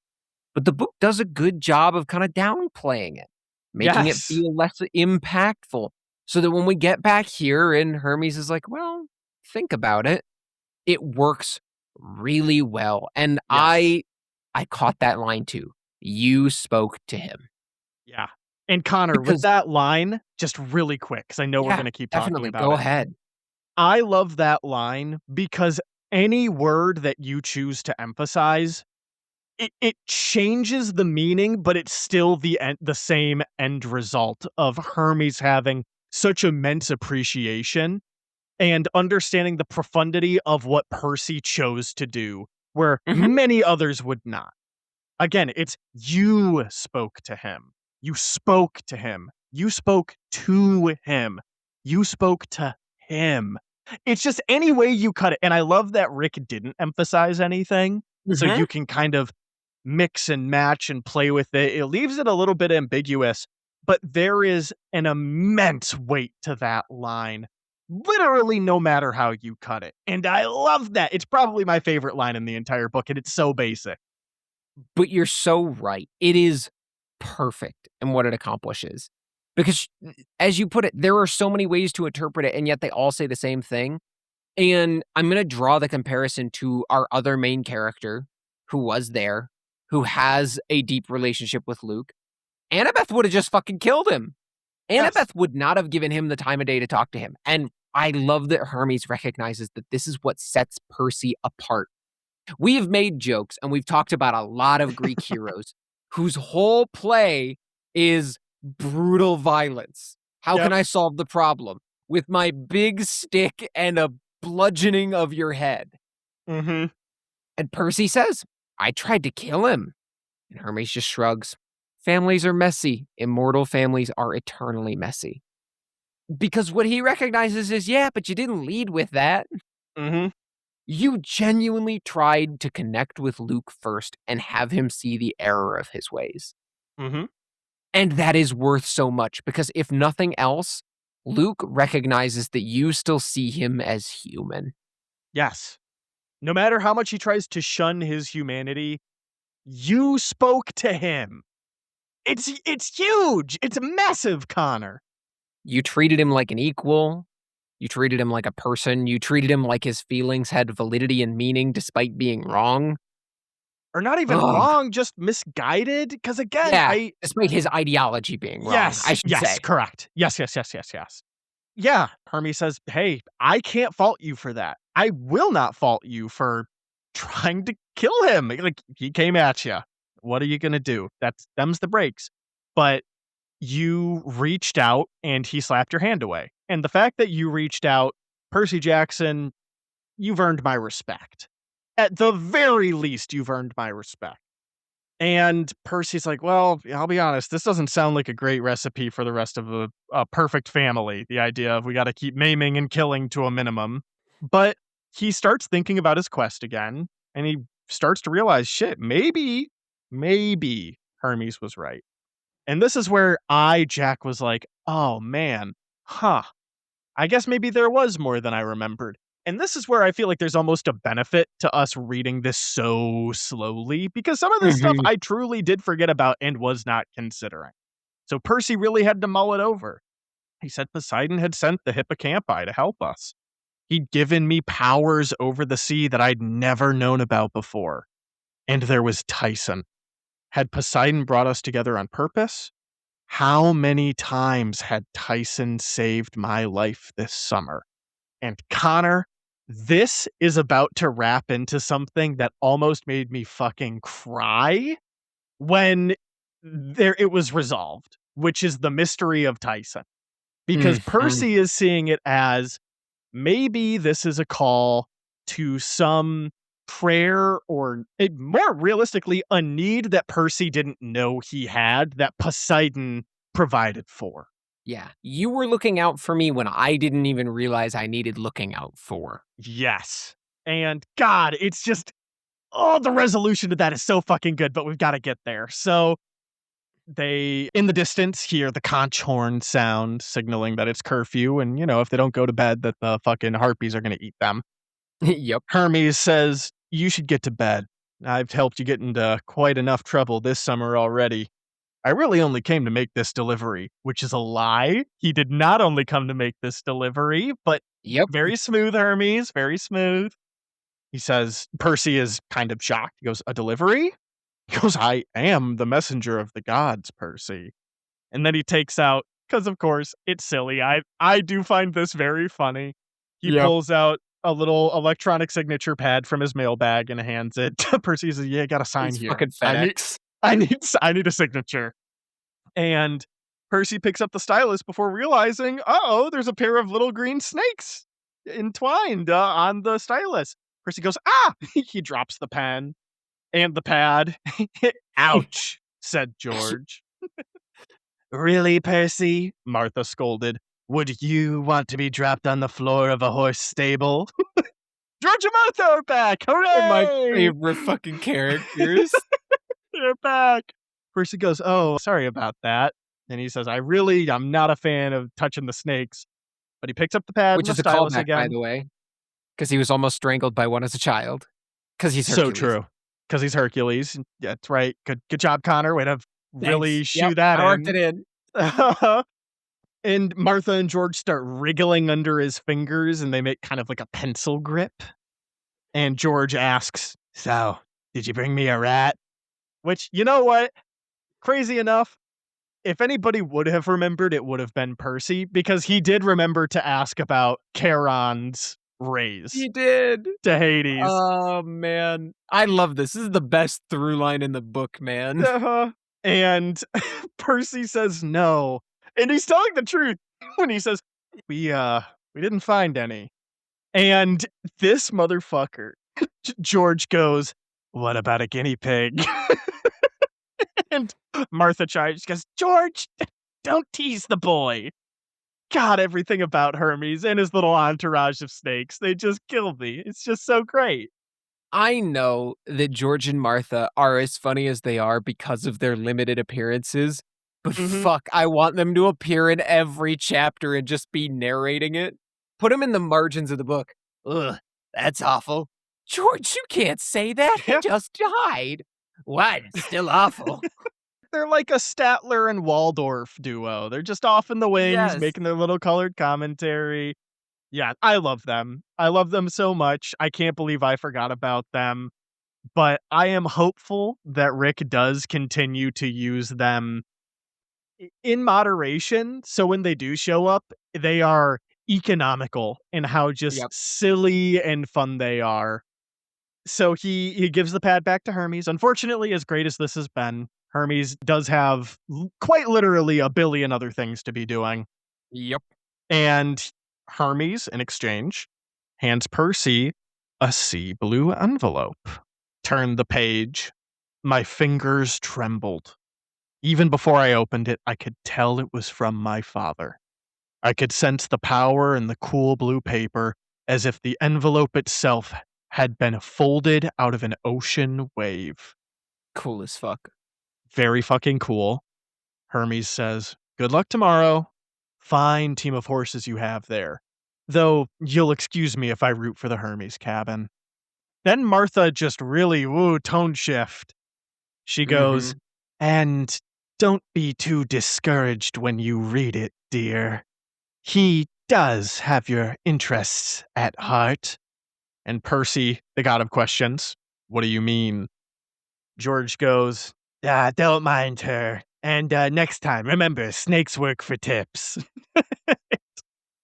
But the book does a good job of kinda downplaying it, making it
Yes.
feel less impactful, so that when we get back here and Hermes is like, "Well, think about it," it works really well, and
Yes.
I caught that line too. You spoke to him.
Yeah. And Connor, with
Because
that line, just really quick, because I know we're
yeah,
gonna keep talking
definitely,
about
go
it.
ahead.
I love that line because any word that you choose to emphasize, it changes the meaning, but it's still the same end result of Hermes having such immense appreciation and understanding the profundity of what Percy chose to do, where
Mhm,
many others would not. Again, it's you spoke to him. You spoke to him. You spoke to him. You spoke to him. It's just any way you cut it. And I love that Rick didn't emphasize anything. So
mhm.
you can kind of mix and match and play with it. It leaves it a little bit ambiguous, but there is an immense weight to that line. Literally, no matter how you cut it. And I love that. It's probably my favorite line in the entire book, and it's so basic.
But you're so right. It is perfect in what it accomplishes. Because, as you put it, there are so many ways to interpret it, and yet they all say the same thing. And I'm gonna draw the comparison to our other main character who was there, who has a deep relationship with Luke. Annabeth would have just fucking killed him.
Yes.
Annabeth would not have given him the time of day to talk to him. And I love that Hermes recognizes that this is what sets Percy apart. We have made jokes and we've talked about a lot of Greek heroes whose whole play is brutal violence. How can
Yep.
I solve the problem? With my big stick and a bludgeoning of your head.
Mhm.
And Percy says, I tried to kill him. And Hermes just shrugs. Families are messy. Immortal families are eternally messy. Because what he recognizes is, yeah, but you didn't lead with that.
Mhm,
You genuinely tried to connect with Luke first and have him see the error of his ways.
mhm.
And that is worth so much because if nothing else, Luke recognizes that you still see him as human.
Yes. No matter how much he tries to shun his humanity, you spoke to him. It's huge. It's massive, Connor.
You treated him like an equal. You treated him like a person. You treated him like his feelings had validity and meaning despite being wrong.
Or not even
Ugh.
wrong, just misguided. Because again,
Yeah,
I
despite his ideology being wrong, I
yes,
should
yes,
say.
correct. Yes, yes, yes, yes, yes. Yeah, Hermes says, "Hey, I can't fault you for that. I will not fault you for trying to kill him. Like, he came at you. What are you gonna do? That's them's the breaks." But you reached out and he slapped your hand away. And the fact that you reached out, Percy Jackson, you've earned my respect. At the very least, you've earned my respect. And Percy's like, "Well, I'll be honest, this doesn't sound like a great recipe for the rest of a perfect family, the idea of we gotta keep maiming and killing to a minimum." But he starts thinking about his quest again, and he starts to realize, "Shit, maybe Hermes was right." And this is where Jack, was like, "Oh, man. Huh. I guess maybe there was more than I remembered." And this is where I feel like there's almost a benefit to us reading this so slowly, because some of this stuff
Mhm.
I truly did forget about and was not considering. So Percy really had to mull it over. He said Poseidon had sent the hippocampi to help us. He'd given me powers over the sea that I'd never known about before. And there was Tyson. Had Poseidon brought us together on purpose? How many times had Tyson saved my life this summer? And Connor, this is about to wrap into something that almost made me fucking cry when it was resolved, which is the mystery of Tyson. Because
Mhm.
Percy is seeing it as, maybe this is a call to some prayer, or more realistically, a need that Percy didn't know he had that Poseidon provided for.
Yeah, you were looking out for me when I didn't even realize I needed looking out for.
Yes. And God, it's just, oh, the resolution to that is so fucking good, but we've got to get there. So they, in the distance, hear the conch horn sound, signaling that it's curfew. And, if they don't go to bed, that the fucking harpies are going to eat them.
Yep.
Hermes says, "You should get to bed. I've helped you get into quite enough trouble this summer already. I really only came to make this delivery," which is a lie. He did not only come to make this delivery, but
Yep.
very smooth, Hermes, very smooth. He says, Percy is kind of shocked. He goes, "A delivery?" He goes, "I am the messenger of the gods, Percy." And then he takes out, because of course it's silly. I do find this very funny. He
Yep.
pulls out a little electronic signature pad from his mailbag and hands it to Percy. He says, "Yeah, got to sign
It's
here.
fucking FedEx.
I need a signature." And Percy picks up the stylus before realizing, oh, there's a pair of little green snakes entwined on the stylus. Percy goes, "Ah!" He drops the pen and the pad. "Ouch," said George. "Really, Percy?" Martha scolded. "Would you want to be dropped on the floor of a horse stable?" George and Martha are back!
They're my
Hooray!
favorite fucking characters.
They're back. Percy goes, "Oh, sorry about that." And he says, I'm not a fan of touching the snakes." But he picks up the pad
Which
and the
is a
stylus
callback, by
again.
the way, because he was almost strangled by one as a child. Because he's
So
Hercules.
true. Because he's Hercules. Yeah, that's right. Good job, Connor. Way to
Thanks.
really
Yep,
shoe that
I worked
in.
it in.
And Martha and George start wriggling under his fingers, and they make kind of like a pencil grip. And George asks, "So, did you bring me a rat?" Which, you know what? Crazy enough, if anybody would have remembered, it would have been Percy, because he did remember to ask about Charon's raise
He did.
to Hades.
Oh, man. I love this. This is the best through line in the book, man.
Uh-huh. And Percy says no. And he's telling the truth when he says, we didn't find any." And this motherfucker, George goes, "What about a guinea pig?" And Martha chimes, she goes, "George, don't tease the boy." God, everything about Hermes and his little entourage of snakes, they just kill me. It's just so great.
I know that George and Martha are as funny as they are because of their limited appearances, but
Mhm.
fuck, I want them to appear in every chapter and just be narrating it. Put them in the margins of the book. Ugh, that's awful. George, you can't say that. He
Yeah.
just died. What? Still awful.
They're like a Statler and Waldorf duo. They're just off in the wings,
Yes.
making their little colored commentary. Yeah, I love them. I love them so much. I can't believe I forgot about them, but I am hopeful that Rick does continue to use them in moderation, so when they do show up, they are economical in how just
Yep.
silly and fun they are. So he gives the pad back to Hermes. Unfortunately, as great as this has been, Hermes does have quite literally a billion other things to be doing.
Yep.
And Hermes, in exchange, hands Percy a sea blue envelope. Turned the page. My fingers trembled. Even before I opened it, I could tell it was from my father. I could sense the power in the cool blue paper, as if the envelope itself had been folded out of an ocean wave.
Cool as fuck.
Very fucking cool. Hermes says, "Good luck tomorrow. Fine team of horses you have there. Though you'll excuse me if I root for the Hermes cabin." Then Martha just really, tone shift. She goes,
Mhm.
"And don't be too discouraged when you read it, dear. He does have your interests at heart." And Percy, the god of questions, "What do you mean?" George goes, don't mind her. And next time, remember, snakes work for tips."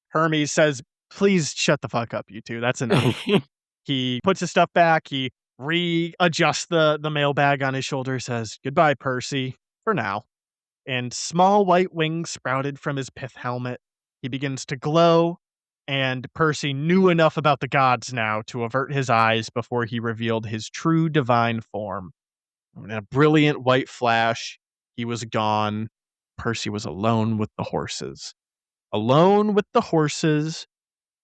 Hermes says, "Please shut the fuck up, you two. That's enough." He puts his stuff back. He readjusts the mailbag on his shoulder, says, "Goodbye, Percy, for now." And small white wings sprouted from his pith helmet. He begins to glow, and Percy knew enough about the gods now to avert his eyes before he revealed his true divine form. In a brilliant white flash, he was gone. Percy was alone with the horses. Alone with the horses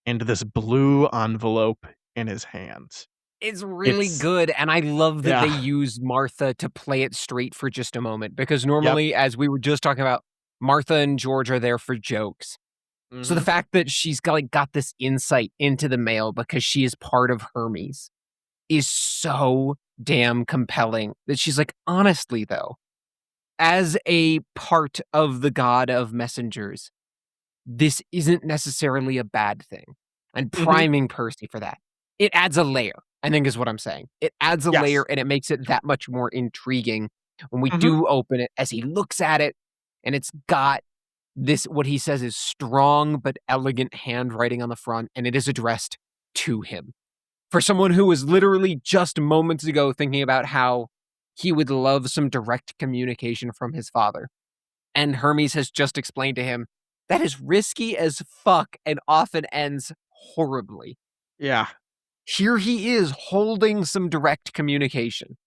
and this blue envelope in his hands.
It's really
It's
good, and I love that they
yeah.
used Martha to play it straight for just a moment, because
Yep.
normally, as we were just talking about, Martha and George are there for jokes. So the
Mhm.
fact that she's got, like, got this insight into the mail because she is part of Hermes is so damn compelling that she's like, "Honestly, though, as a part of the god of messengers, this isn't necessarily a bad thing," and
Mhm.
priming Percy for that. It adds a layer, I think is what I'm saying. It adds a layer,
Yes.
and it makes it that much more intriguing when we
Mhm.
do open it as he looks at it, and it's got this what he says is strong but elegant handwriting on the front, and it is addressed to him. For someone who was literally just moments ago thinking about how he would love some direct communication from his father. And Hermes has just explained to him that is risky as fuck and often ends horribly.
Yeah.
Here he is holding some direct communication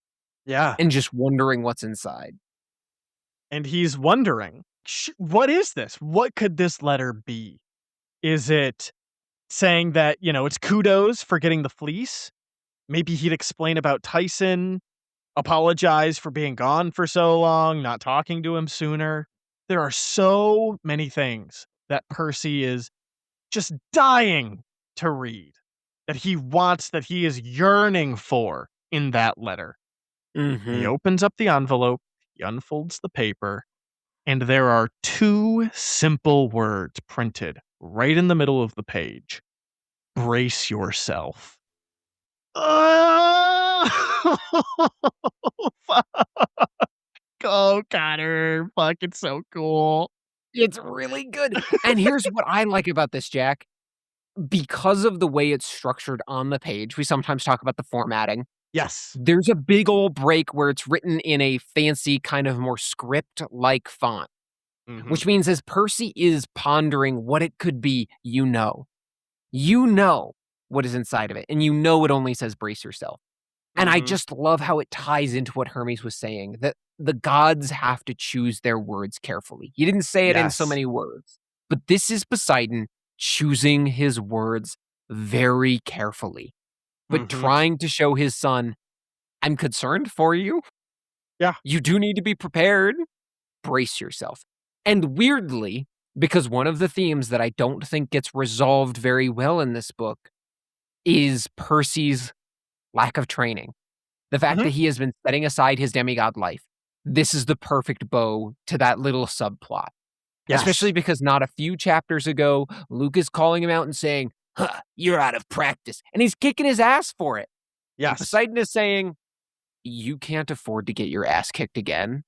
Yeah.
and just wondering what's inside.
And he's wondering, what is this? What could this letter be? Is it saying that, it's kudos for getting the fleece? Maybe he'd explain about Tyson, apologize for being gone for so long, not talking to him sooner. There are so many things that Percy is just dying to read, that he wants, that he is yearning for in that letter. He
Mhm.
opens up the envelope, he unfolds the paper, and there are two simple words printed right in the middle of the page: "Brace yourself." Oh, fuck. Oh, Connor. Fuck, it's so cool.
It's really good. And here's what I like about this, Jack. Because of the way it's structured on the page, we sometimes talk about the formatting.
Yes.
There's a big old break where it's written in a fancy, kind of more script-like font,
Mhm.
which means as Percy is pondering what it could be, you know what is inside of it, and you know it only says brace yourself. And I
Mhm.
just love how it ties into what Hermes was saying, that the gods have to choose their words carefully. He didn't say it in so
Yes.
many words, But this is Poseidon choosing his words very carefully, but
Mhm.
trying to show his son, I'm concerned for you.
Yeah.
You do need to be prepared. Brace yourself. And weirdly, because one of the themes that I don't think gets resolved very well in this book is Percy's lack of training. The fact
Mhm.
that he has been setting aside his demigod life. This is the perfect bow to that little subplot.
Yes.
Especially because not a few chapters ago, Luke is calling him out and saying, huh, you're out of practice. And he's kicking his ass for it. And
Yes.
Poseidon is saying, you can't afford to get your ass kicked again.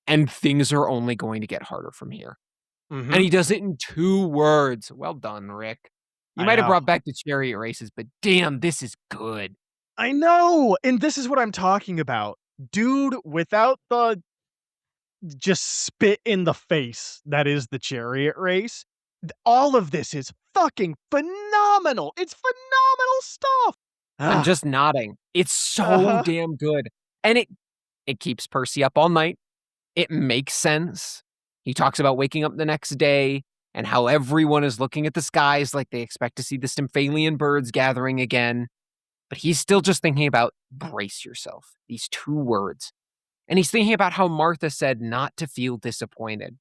And things are only going to get harder from here. And
Mhm.
he does it in 2 words. Well done, Rick. You
I
might have
know.
brought back the chariot races, but damn, this is good.
I know, and this is what I'm talking about. Dude, without the just spit in the face that is the chariot race, all of this is fucking phenomenal. It's phenomenal stuff.
I'm
Ah,
just nodding. It's so
uh-huh.
damn good. And it keeps Percy up all night. It makes sense. He talks about waking up the next day and how everyone is looking at the skies like they expect to see the Stymphalian birds gathering again. But he's still just thinking about brace yourself, these 2 words. And he's thinking about how Martha said not to feel disappointed.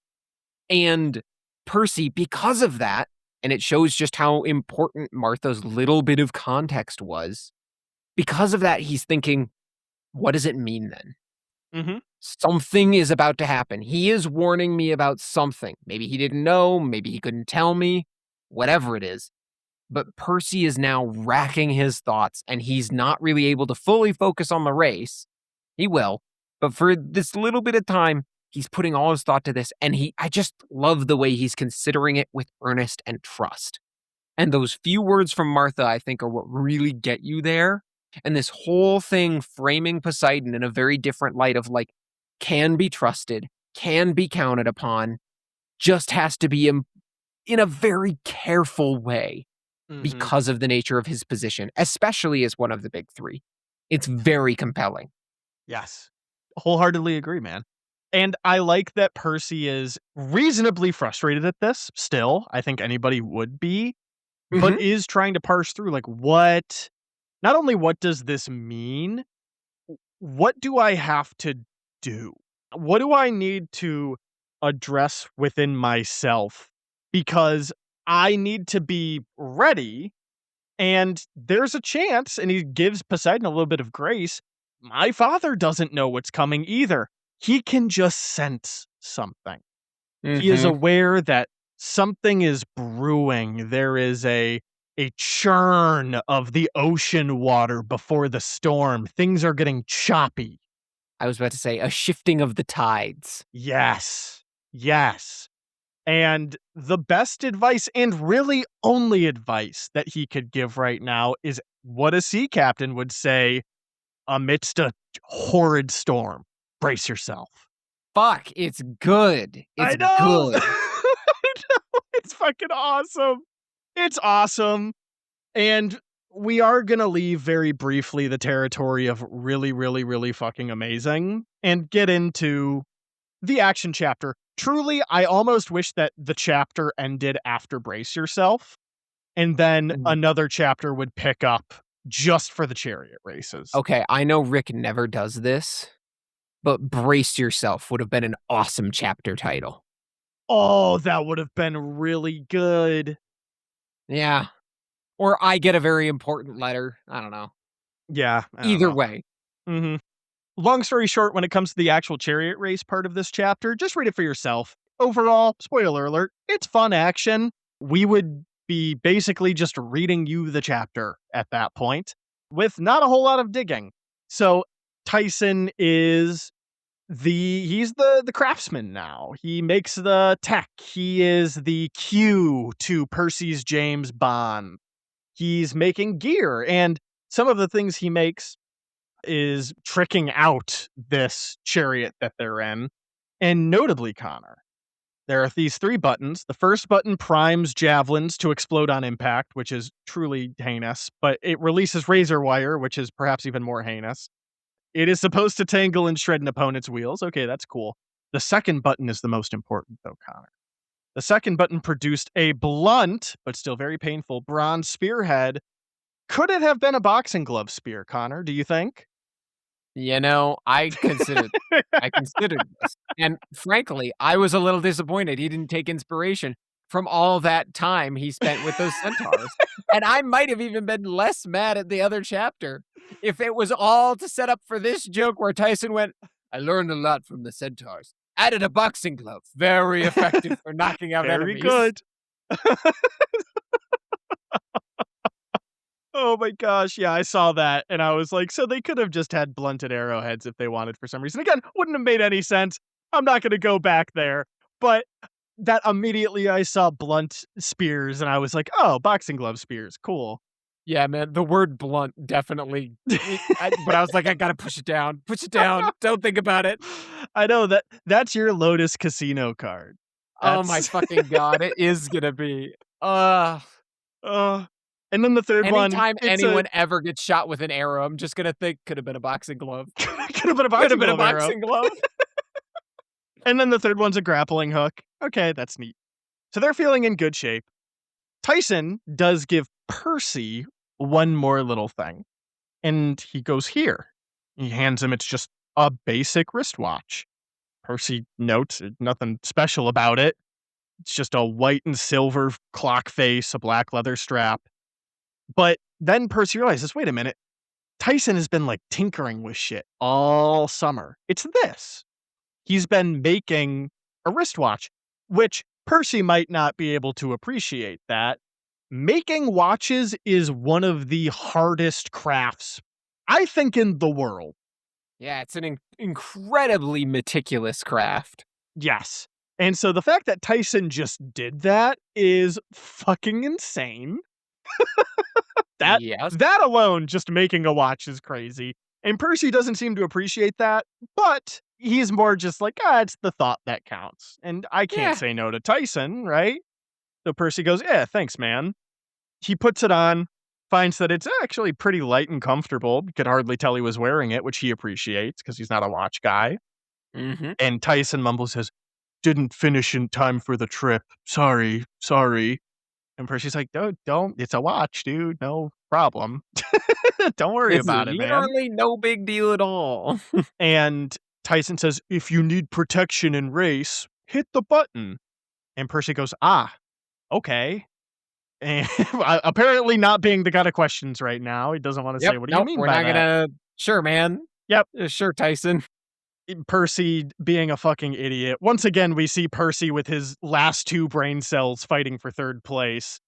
And Percy, because of that, and it shows just how important Martha's little bit of context was, because of that, he's thinking, what does it mean then?
Mhm.
Something is about to happen. He is warning me about something. Maybe he didn't know, maybe he couldn't tell me, whatever it is. But Percy is now racking his thoughts and he's not really able to fully focus on the race. He will, but for this little bit of time, he's putting all his thought to this and I just love the way he's considering it with earnest and trust. And those few words from Martha, I think, are what really get you there. And this whole thing framing Poseidon in a very different light of like, can be trusted, can be counted upon, just has to be in a very careful way
Mhm.
because of the nature of his position, especially as one of the big 3. It's very compelling.
Yes. Wholeheartedly agree, man. And I like that Percy is reasonably frustrated at this still. I think anybody would be, but
Mhm.
is trying to parse through like what not only what does this mean, what do I have to do? What do I need to address within myself? Because I need to be ready, and there's a chance, and he gives Poseidon a little bit of grace. My father doesn't know what's coming either. He can just sense something. He is
Mhm.
aware that something is brewing. There is a churn of the ocean water before the storm. Things are getting choppy.
I was about to say a shifting of the tides.
Yes. Yes. And the best advice and really only advice that he could give right now is what a sea captain would say amidst a horrid storm. Brace yourself.
Fuck, it's good.
I
It's
know.
good.
I know. It's fucking awesome. It's awesome. And we are going to leave very briefly the territory of really, really, really fucking amazing and get into the action chapter. Truly, I almost wish that the chapter ended after Brace Yourself, and then
Mm.
another chapter would pick up just for the chariot races.
Okay, I know Rick never does this, but Brace Yourself would have been an awesome chapter title.
Oh, that would have been really good.
Yeah. Or I get a very important letter. I don't know.
Yeah, I don't
Either
know.
way.
Mhm. Long story short, when it comes to the actual chariot race part of this chapter, just read it for yourself. Overall, spoiler alert, it's fun action. We would be basically just reading you the chapter at that point with not a whole lot of digging. So Tyson is he's the craftsman now. He makes the tech. He is the Q to Percy's James Bond. He's making gear, and some of the things he makes is tricking out this chariot that they're in. And notably, Connor, there are these 3 buttons. The first button primes javelins to explode on impact, which is truly heinous, but it releases razor wire, which is perhaps even more heinous. It is supposed to tangle and shred an opponent's wheels. Okay, that's cool. The second button is the most important, though, Connor. The second button produced a blunt, but still very painful, bronze spearhead. Could it have been a boxing glove spear, Connor? Do you think?
You know, I considered this, and frankly, I was a little disappointed he didn't take inspiration from all that time he spent with those centaurs, and I might have even been less mad at the other chapter if it was all to set up for this joke where Tyson went, "I learned a lot from the centaurs. Added a boxing glove, very effective for knocking out
Very
enemies."
good. Oh my gosh, yeah, I saw that, and I was like, "So they could have just had blunted arrowheads if they wanted for some reason." Again, wouldn't have made any sense. I'm not gonna go back there, but that immediately I saw blunt spears, and I was like, "Oh, boxing glove spears, cool."
Yeah, man, the word blunt definitely but I was like, "I gotta push it down, don't think about it."
I know that's your Lotus Casino card.
Oh my
That's
fucking god, it is gonna be. Ugh.
uh, and then the third one,
Anytime
it's a
anyone ever gets shot with an arrow, I'm just gonna think, "Coulda been a boxing glove.
could have been a
Coulda
boxing
been a
glove arrow.
boxing glove."
And then the third one's a grappling hook. Okay, that's neat. So they're feeling in good shape. Tyson does give Percy one more little thing, and he goes, "Here." He hands him, it's just a basic wristwatch. Percy notes nothing special about it. It's just a white and silver clock face, a black leather strap. But then Percy realizes, wait a minute, Tyson has been like tinkering with shit all summer. It's this. He's been making a wristwatch, which Percy might not be able to appreciate that. Making watches is one of the hardest crafts, I think, in the world.
Yeah, it's an incredibly meticulous craft.
Yes. And so the fact that Tyson just did that is fucking insane. That
Yes.
that alone, just making a watch is crazy. And Percy doesn't seem to appreciate that, but he's more just like, it's the thought that counts. And I can't
Yeah.
say no to Tyson, right? So Percy goes, yeah, thanks, man. He puts it on, finds that it's actually pretty light and comfortable. You could hardly tell he was wearing it, which he appreciates because he's not a watch guy.
Mhm.
And Tyson mumbles, says, didn't finish in time for the trip. Sorry, sorry. And Percy's like, don't, it's a watch, dude. No problem. Don't worry
It's
about it, man.
literally no big deal at all.
And Tyson says, if you need protection in race, hit the button. And Percy goes, okay. And apparently not being the kind of questions right now. He doesn't want to
Yep,
say, what do you
nope,
mean
we're
by
not
that?
gonna sure, man.
Yep.
Sure, Tyson.
Percy being a fucking idiot. Once again, we see Percy with his last two brain cells fighting for third place.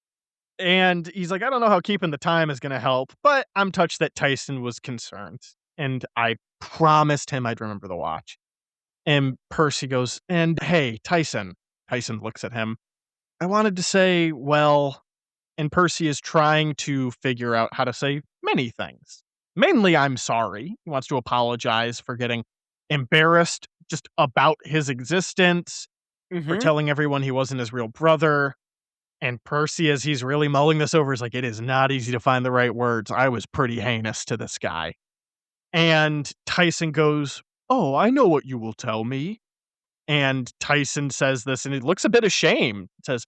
And he's like, I don't know how keeping the time is going to help, but I'm touched that Tyson was concerned. And I promised him I'd remember the watch. And Percy goes, and hey, Tyson. Tyson looks at him. I wanted to say, well, and Percy is trying to figure out how to say many things. Mainly, I'm sorry. He wants to apologize for getting embarrassed just about his existence, for
Mhm.
telling everyone he wasn't his real brother. And Percy, as he's really mulling this over, is like, it is not easy to find the right words. I was pretty heinous to this guy. And Tyson goes, oh, I know what you will tell me. And Tyson says this, and he looks a bit ashamed. Says,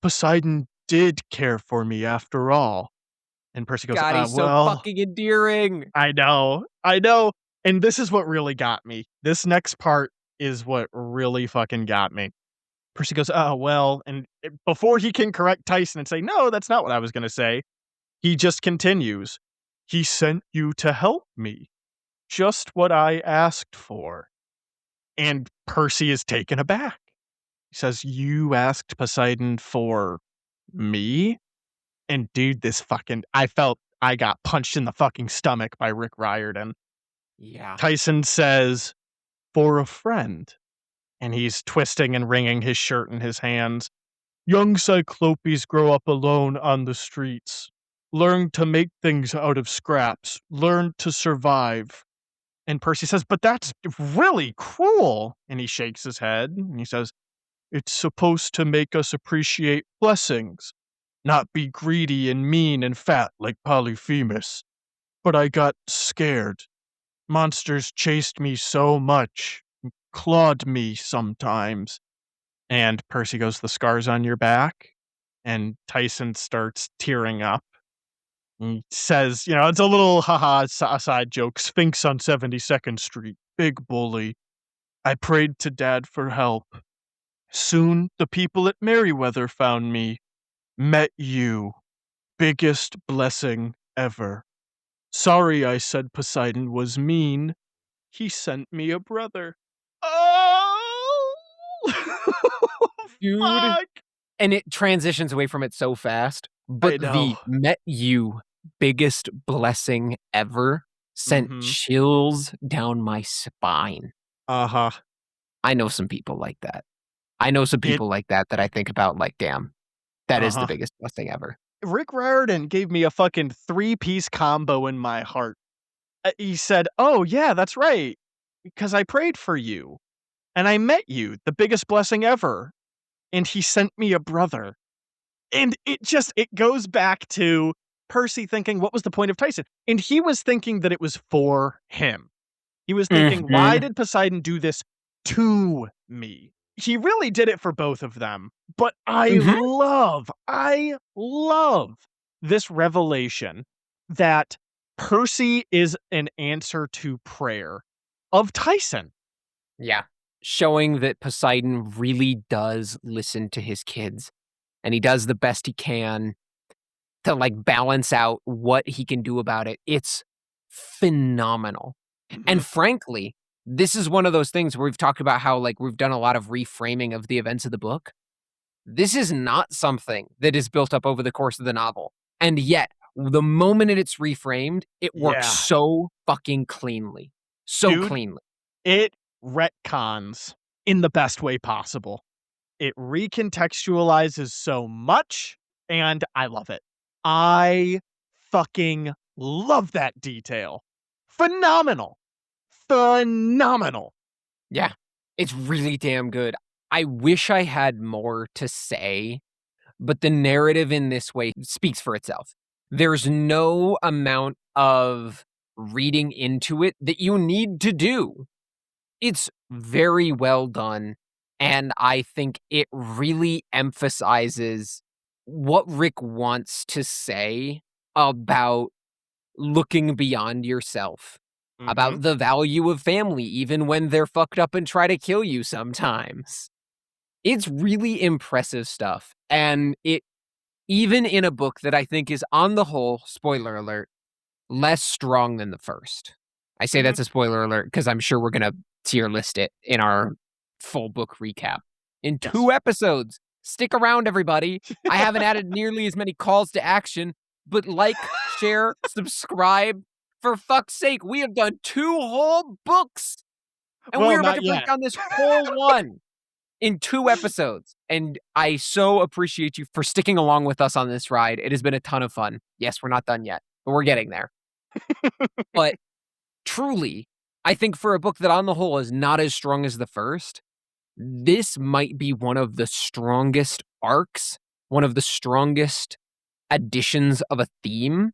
Poseidon did care for me after all. And Percy goes,
God, he's so
well,
fucking endearing.
I know. And this is what really got me. This next part is what really fucking got me. Percy goes, oh, well, and before he can correct Tyson and say, no, that's not what I was going to say, he just continues, he sent you to help me. Just what I asked for. And Percy is taken aback. He says, you asked Poseidon for me? And dude, I felt I got punched in the fucking stomach by Rick Riordan.
Yeah.
Tyson says, for a friend. And he's twisting and wringing his shirt in his hands. Young Cyclopes grow up alone on the streets. Learn to make things out of scraps. Learn to survive. And Percy says, but that's really cruel. And he shakes his head and he says, it's supposed to make us appreciate blessings, not be greedy and mean and fat like Polyphemus. But I got scared. Monsters chased me so much, clawed me sometimes. And Percy goes, "The scars on your back?" And Tyson starts tearing up. He says, it's a little haha side joke. "Sphinx on 72nd Street. Big bully. I prayed to Dad for help. Soon the people at Merryweather found me. Met you. Biggest blessing ever. Sorry I said Poseidon was mean. He sent me a brother." Oh!
Dude.
Fuck!
And it transitions away from it so fast, but
I know.
the "met you, biggest blessing ever" sent
Mhm.
chills down my spine.
Uh-huh.
I know some people like that. I know some
It
people like that that I think about like, "Damn, that is the
Uh-huh.
biggest blessing ever."
Rick Riordan gave me a fucking three-piece combo in my heart. He said, "Oh, yeah, that's right, because I prayed for you, and I met you, the biggest blessing ever, and he sent me a brother." And it goes back to Percy thinking, "What was the point of Tyson?" And he was thinking that it was for him. He was thinking, "Why
Mhm.
did Poseidon do this to me?" He really did it for both of them, but
Mhm.
I love this revelation that Percy is an answer to prayer of Tyson.
Yeah. Showing that Poseidon really does listen to his kids, and he does the best he can to, like, balance out what he can do about it. It's phenomenal. And
Mhm.
frankly, this is one of those things where we've talked about how, like, we've done a lot of reframing of the events of the book. This is not something that is built up over the course of the novel, and yet, the moment it's reframed, it works
Yeah.
so fucking cleanly. So
Dude,
cleanly.
it retcons in the best way possible. It recontextualizes so much, and I love it. I fucking love that detail. Phenomenal. Phenomenal.
Yeah. It's really damn good. I wish I had more to say, but the narrative in this way speaks for itself. There's no amount of reading into it that you need to do. It's very well done, and I think it really emphasizes what Rick wants to say about looking beyond yourself,
Mhm.
about the value of family even when they're fucked up and try to kill you sometimes. It's really impressive stuff, and it even in a book that I think is on the whole, spoiler alert, less strong than the first. I say
Mhm.
that's a spoiler alert because I'm sure we're gonna tier list it in our full book recap in
Yes.
2 episodes. Stick around, everybody. I haven't added nearly as many calls to action, but like, share, subscribe. For fuck's sake, we have done 2 whole books, and we
Well,
are about
not
to break
yet.
down this whole one in 2 episodes, and I so appreciate you for sticking along with us on this ride. It has been a ton of fun. Yes, we're not done yet, but we're getting there. But truly, I think for a book that on the whole is not as strong as the first, this might be one of the strongest arcs, one of the strongest additions of a theme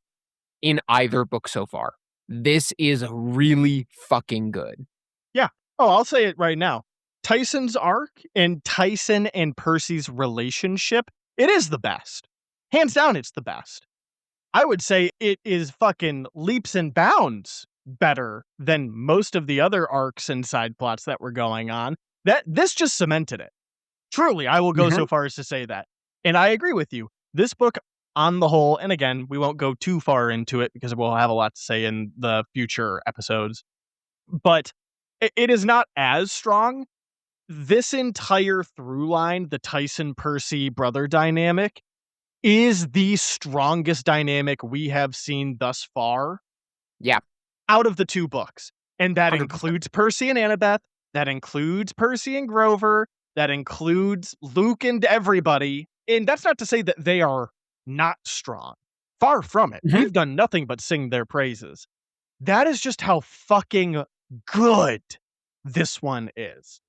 in either book so far. This is really fucking good.
Yeah. Oh, I'll say it right now. Tyson's arc and Tyson and Percy's relationship, it is the best. Hands down, it's the best. I would say it is fucking leaps and bounds better than most of the other arcs and side plots that were going on. That this just cemented it. Truly, I will go
Mhm.
so far as to say that. And I agree with you. This book on the whole, and again, we won't go too far into it because we'll have a lot to say in the future episodes, but it is not as strong. This entire through line, the Tyson Percy brother dynamic, is the strongest dynamic we have seen thus far
Yeah,
out of the 2 books, and that
100%.
includes Percy and Annabeth, that includes Percy and Grover, that includes Luke and everybody, and that's not to say that they are not strong. Far from it.
Mhm.
We've done nothing but sing their praises. That is just how fucking good this one is.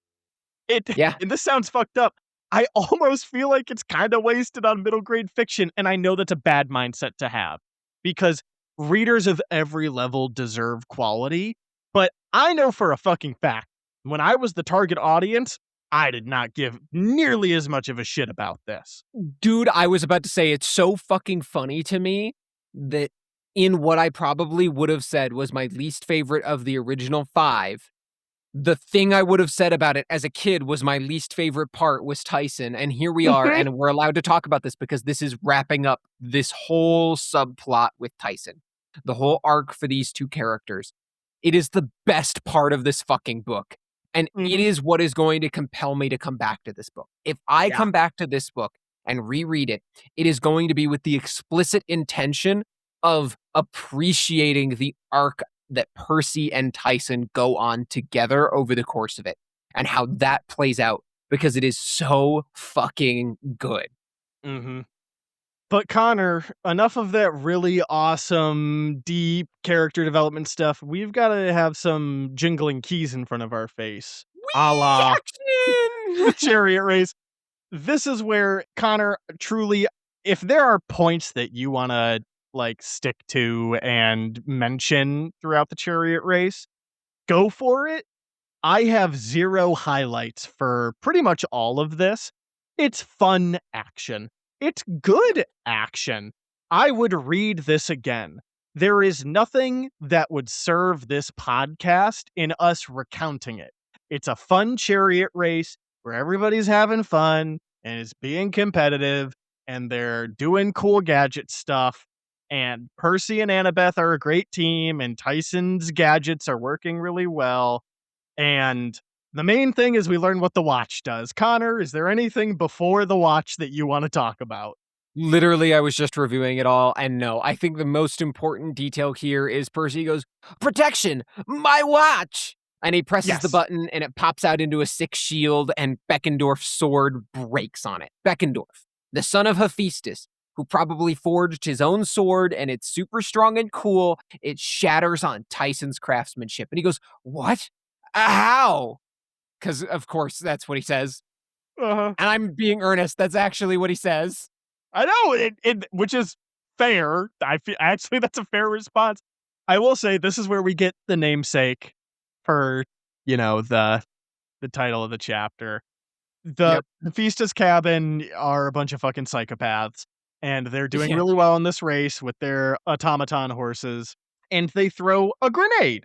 It
Yeah.
and this sounds fucked up. I almost feel like it's kinda wasted on middle grade fiction, and I know that's a bad mindset to have, because readers of every level deserve quality, but I know for a fucking fact, when I was the target audience, I did not give nearly as much of a shit about this.
Dude, I was about to say it's so fucking funny to me that in what I probably would have said was my least favorite of the original 5, the thing I would have said about it as a kid was my least favorite part was Tyson, and here we are,
Mhm.
and we're allowed to talk about this because this is wrapping up this whole subplot with Tyson. The whole arc for these 2 characters. It is the best part of this fucking book, and it
Mhm.
is what is going to compel me to come back to this book. If I
Yeah.
come back to this book and reread it, it is going to be with the explicit intention of appreciating the arc that Percy and Tyson go on together over the course of it and how that plays out because it is so fucking good.
Mhm. But Connor, enough of that really awesome, deep character development stuff. We've gotta have some jingling keys in front of our face, a
Whee!
la the
Action!
chariot race. This is where, Connor, truly, if there are points that you wanna, like, stick to and mention throughout the chariot race, go for it. I have 0 highlights for pretty much all of this. It's fun action. It's good action. I would read this again. There is nothing that would serve this podcast in us recounting it. It's a fun chariot race where everybody's having fun and is being competitive and they're doing cool gadget stuff. And Percy and Annabeth are a great team, and Tyson's gadgets are working really well, and the main thing is we learn what the watch does. Connor, is there anything before the watch that you want to talk about?
Literally, I was just reviewing it all, and no, I think the most important detail here is Percy goes, "Protection! My watch!" And he presses the
Yes.
button, and it pops out into a 6 shield, and Beckendorf's sword breaks on it. Beckendorf, the son of Hephaestus, who probably forged his own sword, and it's super strong and cool, it shatters on Tyson's craftsmanship. And he goes, "What? How?" Because, of course, that's what he says.
Uh-huh.
And I'm being earnest. That's actually what he says.
I know it which is fair. I feel actually that's a fair response. I will say this is where we get the namesake for, the title of the chapter. The
Yep.
Hephaestus cabin are a bunch of fucking psychopaths, and they're doing
Yeah.
really well in this race with their automaton horses, and they throw a grenade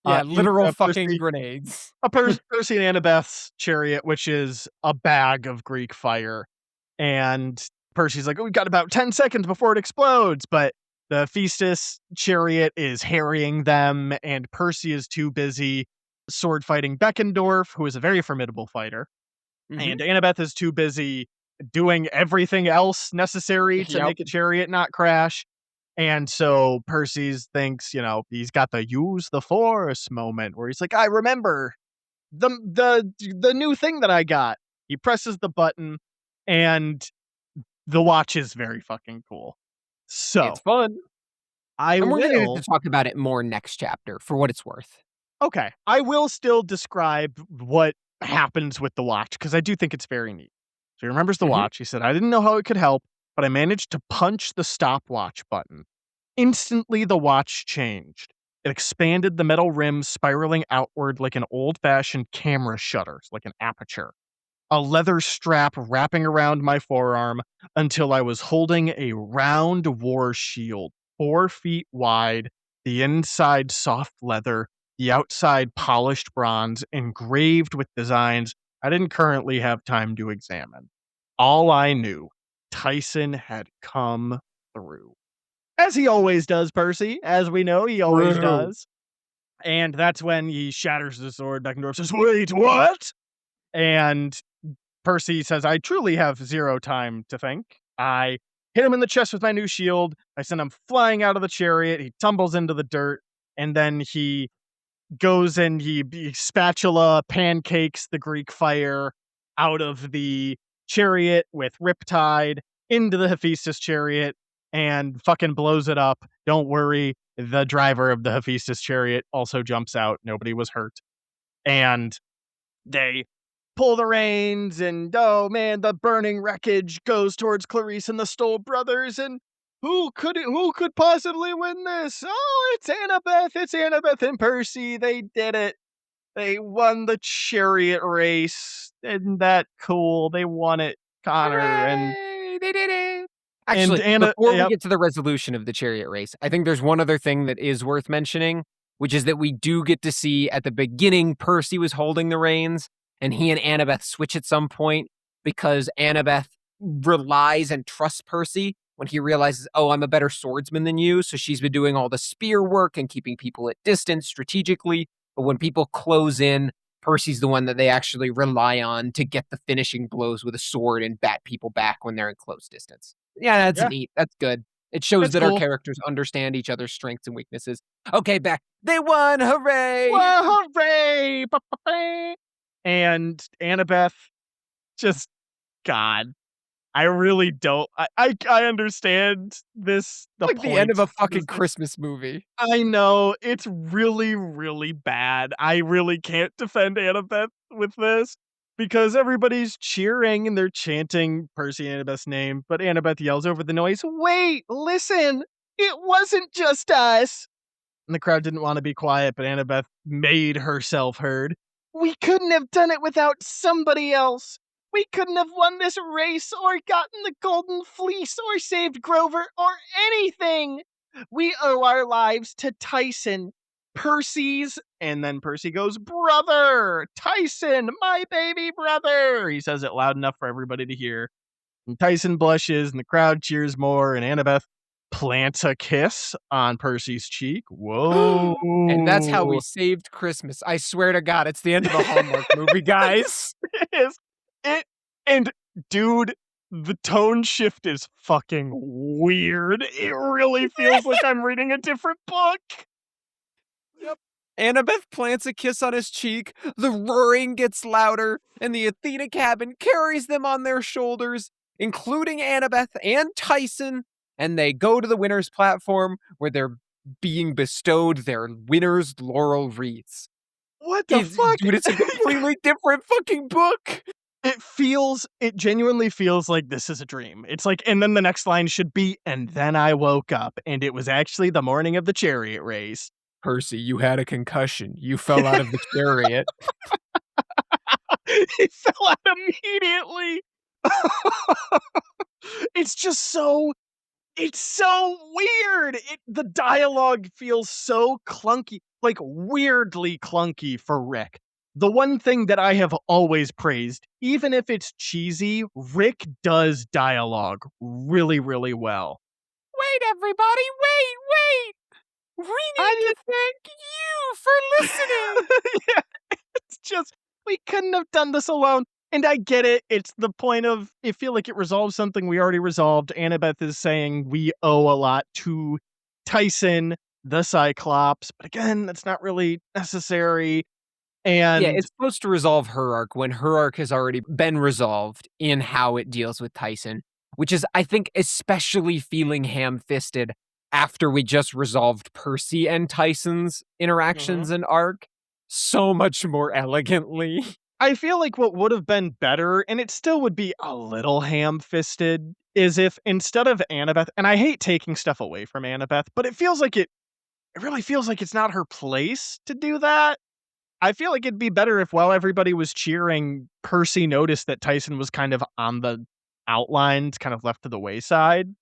Yeah, literal
into
fucking grenades.
Percy and Annabeth's chariot, which is a bag of Greek fire. And Percy's like, "Oh, we've got about 10 seconds before it explodes." But the Phaestus chariot is harrying them, and Percy is too busy sword fighting Beckendorf, who is a very formidable fighter.
Mhm.
And Annabeth is too busy doing everything else necessary to
Yep.
make a chariot not crash. And so Percy's thinks, he's got the use the force moment where he's like, "I remember the new thing that I got." He presses the button and the watch is very fucking cool.
It's
So,
fun.
I
And we're gonna need to
will
talk about it more next chapter for what it's worth.
okay, I will still describe what happens with the watch because I do think it's very neat. So he remembers the
Mhm.
watch. He said, "I didn't know how it could help, but I managed to punch the stopwatch button. Instantly, the watch changed. It expanded the metal rim, spiraling outward like an old-fashioned camera shutters, like an aperture. A leather strap wrapping around my forearm until I was holding a round war shield, 4 feet wide, the inside soft leather, the outside polished bronze, engraved with designs I didn't currently have time to examine. All I knew, Tyson had come through." As he always does, Percy. As we know, he always
True.
does. And that's when he shatters the sword. Beckendorf says, "Wait, what?" And Percy says, "I truly have 0 time to think. I hit him in the chest with my new shield. I send him flying out of the chariot. He tumbles into the dirt, and then he goes and he spatula pancakes the Greek fire out of the chariot with Riptide into the Hephaestus chariot and fucking blows it up. Don't worry, the driver of the Hephaestus chariot also jumps out. Nobody was hurt. And they pull the reins, and oh man, the burning wreckage goes towards Clarice and the Stoll brothers. And who could possibly win this? Oh, it's Annabeth and Percy. They did it. They won the chariot race. Isn't that cool? They won it, Connor,
Hooray! They did it!
and
Actually,
Anna.
before we
Yep.
get to the resolution of the chariot race, I think there's one other thing that is worth mentioning, which is that we do get to see at the beginning Percy was holding the reins, and he and Annabeth switch at some point because Annabeth relies and trusts Percy when he realizes, oh, I'm a better swordsman than you. So she's been doing all the spear work and keeping people at distance strategically. But when people close in, Percy's the one that they actually rely on to get the finishing blows with a sword and bat people back when they're in close distance. Yeah, that's
Yeah,
neat. That's good. It shows
it's
that our
cool.
characters understand each other's strengths and weaknesses. Okay, back. They won! Hooray!
Well, hooray! Ba-ba-ba. And Annabeth, just God. I really don't. I understand this. The
Like the end of
point.
a fucking Christmas movie.
I know, it's really, really bad. I really can't defend Annabeth with this because everybody's cheering and they're chanting Percy and Annabeth's name, but Annabeth yells over the noise, "Wait, listen! It wasn't just us!" And the crowd didn't want to be quiet, but Annabeth made herself heard. "We couldn't have done it without somebody else. We couldn't have won this race or gotten the golden fleece or saved Grover or anything. We owe our lives to Tyson, Percy's," and then Percy goes, "brother, Tyson, my baby brother." He says it loud enough for everybody to hear. And Tyson blushes, and the crowd cheers more, and Annabeth plants a kiss on Percy's cheek.
And that's how we
Whoa.
saved Christmas. I swear to God, it's the end of a Hallmark movie, guys.
It is. It and dude, the tone shift is fucking weird. It really feels like I'm reading a different book.
Yep. Annabeth plants a kiss on his cheek, the roaring gets louder, and the Athena cabin carries them on their shoulders, including Annabeth and Tyson, and they go to the winner's platform where they're being bestowed their winner's laurel wreaths.
What the fuck?
Dude, it's a completely different fucking book.
It genuinely feels like this is a dream. It's like, and then the next line should be, "And then I woke up, and it was actually the morning of the chariot race."
Percy, you had a concussion. You fell out of the chariot.
It fell out immediately. It's just so it's so weird. The dialogue feels so clunky, like weirdly clunky for Rick. The one thing that I have always praised, even if it's cheesy, Rick does dialogue really, really well.
Wait, everybody, wait! We need
I
to thank you for listening.
yeah, it's just we couldn't have done this alone. And I get it. It's the point of I feel like it resolves something we already resolved. Annabeth is saying we owe a lot to Tyson, the Cyclops, but again, that's not really necessary.
Yeah,
And
it's supposed to resolve her arc when her arc has already been resolved in how it deals with Tyson, which is, I think, especially feeling ham fisted after we just resolved Percy and Tyson's
Mhm.
interactions and arc so much more elegantly.
I feel like what would have been better, and it still would be a little ham fisted, is if instead of Annabeth, and I hate taking stuff away from Annabeth, but it really feels like it's not her place to do that. I feel like it'd be better if while everybody was cheering, Percy noticed that Tyson was kind of on the outlines, kind of left to the wayside.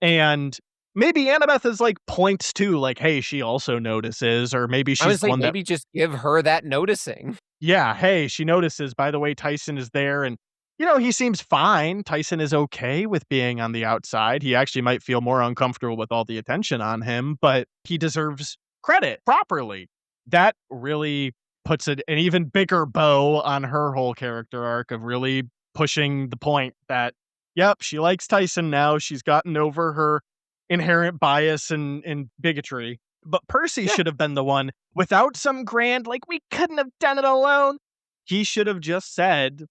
And maybe Annabeth is like points too, like, hey, she also notices, or maybe
I
she's
would
the
say
one that,
maybe just give her that noticing.
yeah, hey, she notices, by the way, Tyson is there. And, he seems fine. Tyson is okay with being on the outside. He actually might feel more uncomfortable with all the attention on him, but he deserves credit properly. That really puts an even bigger bow on her whole character arc of really pushing the point that, yep, she likes Tyson now. She's gotten over her inherent bias and bigotry. But Percy
Yeah.
should have been the one without some grand, like, we couldn't have done it alone. He should have just said,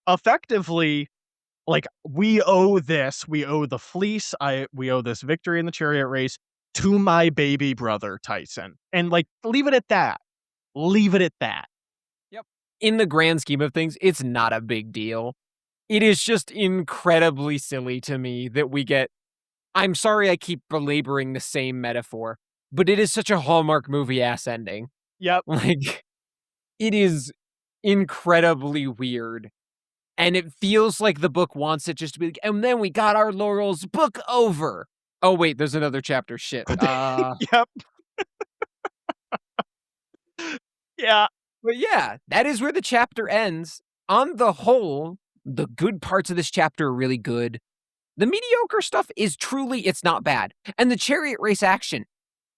effectively, like, we owe the fleece, we owe this victory in the chariot race to my baby brother, Tyson. And, like, leave it at that. Leave it at that.
Yep. In the grand scheme of things, it's not a big deal. It is just incredibly silly to me that we get. I'm sorry I keep belaboring the same metaphor, but it is such a Hallmark movie ass ending.
Yep.
Like, It is incredibly weird. And it feels like the book wants it just to be like, and then we got our laurels, book over. Oh, wait, there's another chapter. Shit.
Yep. Yeah.
But yeah, that is where the chapter ends. On the whole, the good parts of this chapter are really good. The mediocre stuff is truly, it's not bad. And the chariot race action,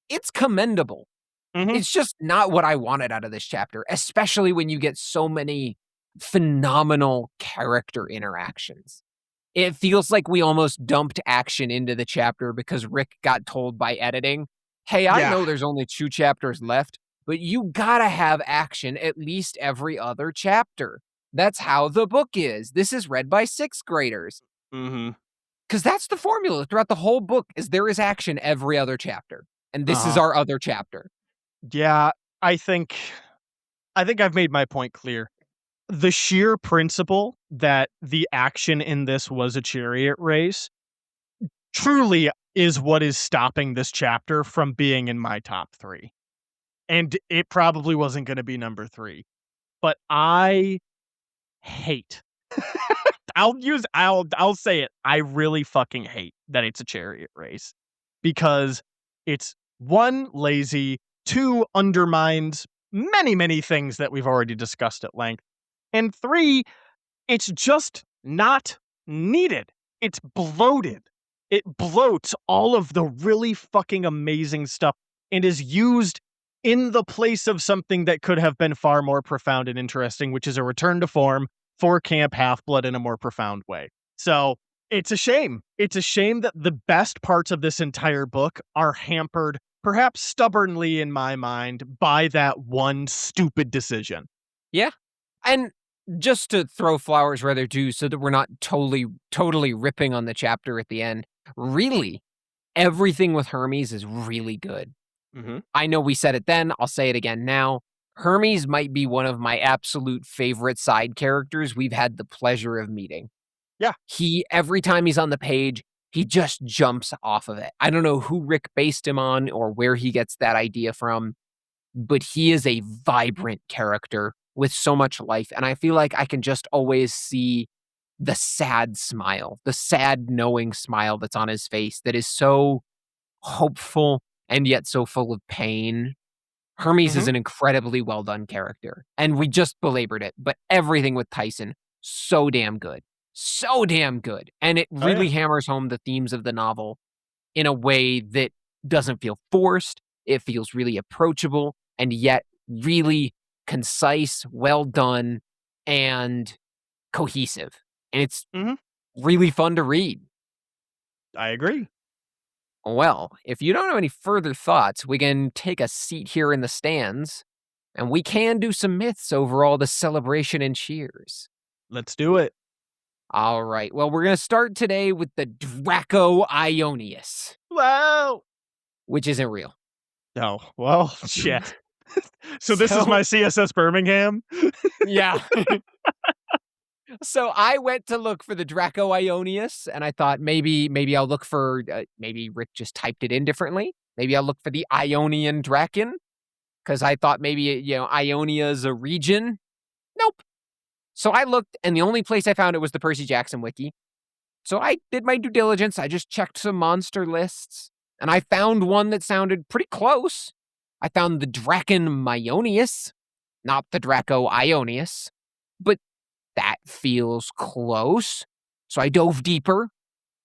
it's commendable.
Mhm.
It's just not what I wanted out of this chapter, especially when you get so many phenomenal character interactions. It feels like we almost dumped action into the chapter because Rick got told by editing, "Hey, I
Yeah.
know there's only 2 chapters left, but you gotta have action at least every other chapter. That's how the book is. This is read by 6th graders."
Mhm.
'Cause that's the formula throughout the whole book is there is action every other chapter, and this is
Uh-huh.
our other chapter.
Yeah, I think I think I've made my point clear. The sheer principle that the action in this was a chariot race truly is what is stopping this chapter from being in my top 3. And it probably wasn't gonna be number 3. But I hate I'll say it. I really fucking hate that it's a chariot race because it's 1, lazy, 2, undermines many, many things that we've already discussed at length, and 3, it's just not needed. It's bloated. It bloats all of the really fucking amazing stuff and is used in the place of something that could have been far more profound and interesting, which is a return to form for Camp Half-Blood in a more profound way. So, it's a shame. It's a shame that the best parts of this entire book are hampered, perhaps stubbornly in my mind, by that one stupid decision.
Yeah. And just to throw flowers where they're due so that we're not totally ripping on the chapter at the end, really, everything with Hermes is really good.
Mhm.
I know we said it then, I'll say it again now. Hermes might be one of my absolute favorite side characters we've had the pleasure of meeting.
Yeah.
He every time he's on the page, he just jumps off of it. I don't know who Rick based him on or where he gets that idea from, but he is a vibrant character with so much life, and I feel like I can just always see the sad smile, the sad knowing smile that's on his face that is so hopeful and yet so full of pain. Hermes is
Mhm.
an incredibly well done character, and we just belabored it, but everything with Tyson, so damn good. So damn good, and it
Oh, yeah.
really hammers home the themes of the novel in a way that doesn't feel forced, it feels really approachable, and yet really concise, well done, and cohesive, and it's
Mhm.
really fun to read.
I agree.
Well, if you don't have any further thoughts, we can take a seat here in the stands, and we can do some myths over all the celebration and cheers.
Let's do it.
All right, well, we're going to start today with the Draco Ionius,
Wow.
which isn't real.
Oh, well, shit. So this is
So,
my CSS Birmingham?
yeah. So I went to look for the Draco Ionius, and I thought maybe I'll look for maybe Rick just typed it in differently. Maybe I'll look for the Ionian Draken because I thought maybe Ionia is a region. Nope. So I looked, and the only place I found it was the Percy Jackson wiki. So I did my due diligence. I just checked some monster lists, and I found one that sounded pretty close. I found the Draken Myonius, not the Draco Ionius, but that feels close. So I dove deeper.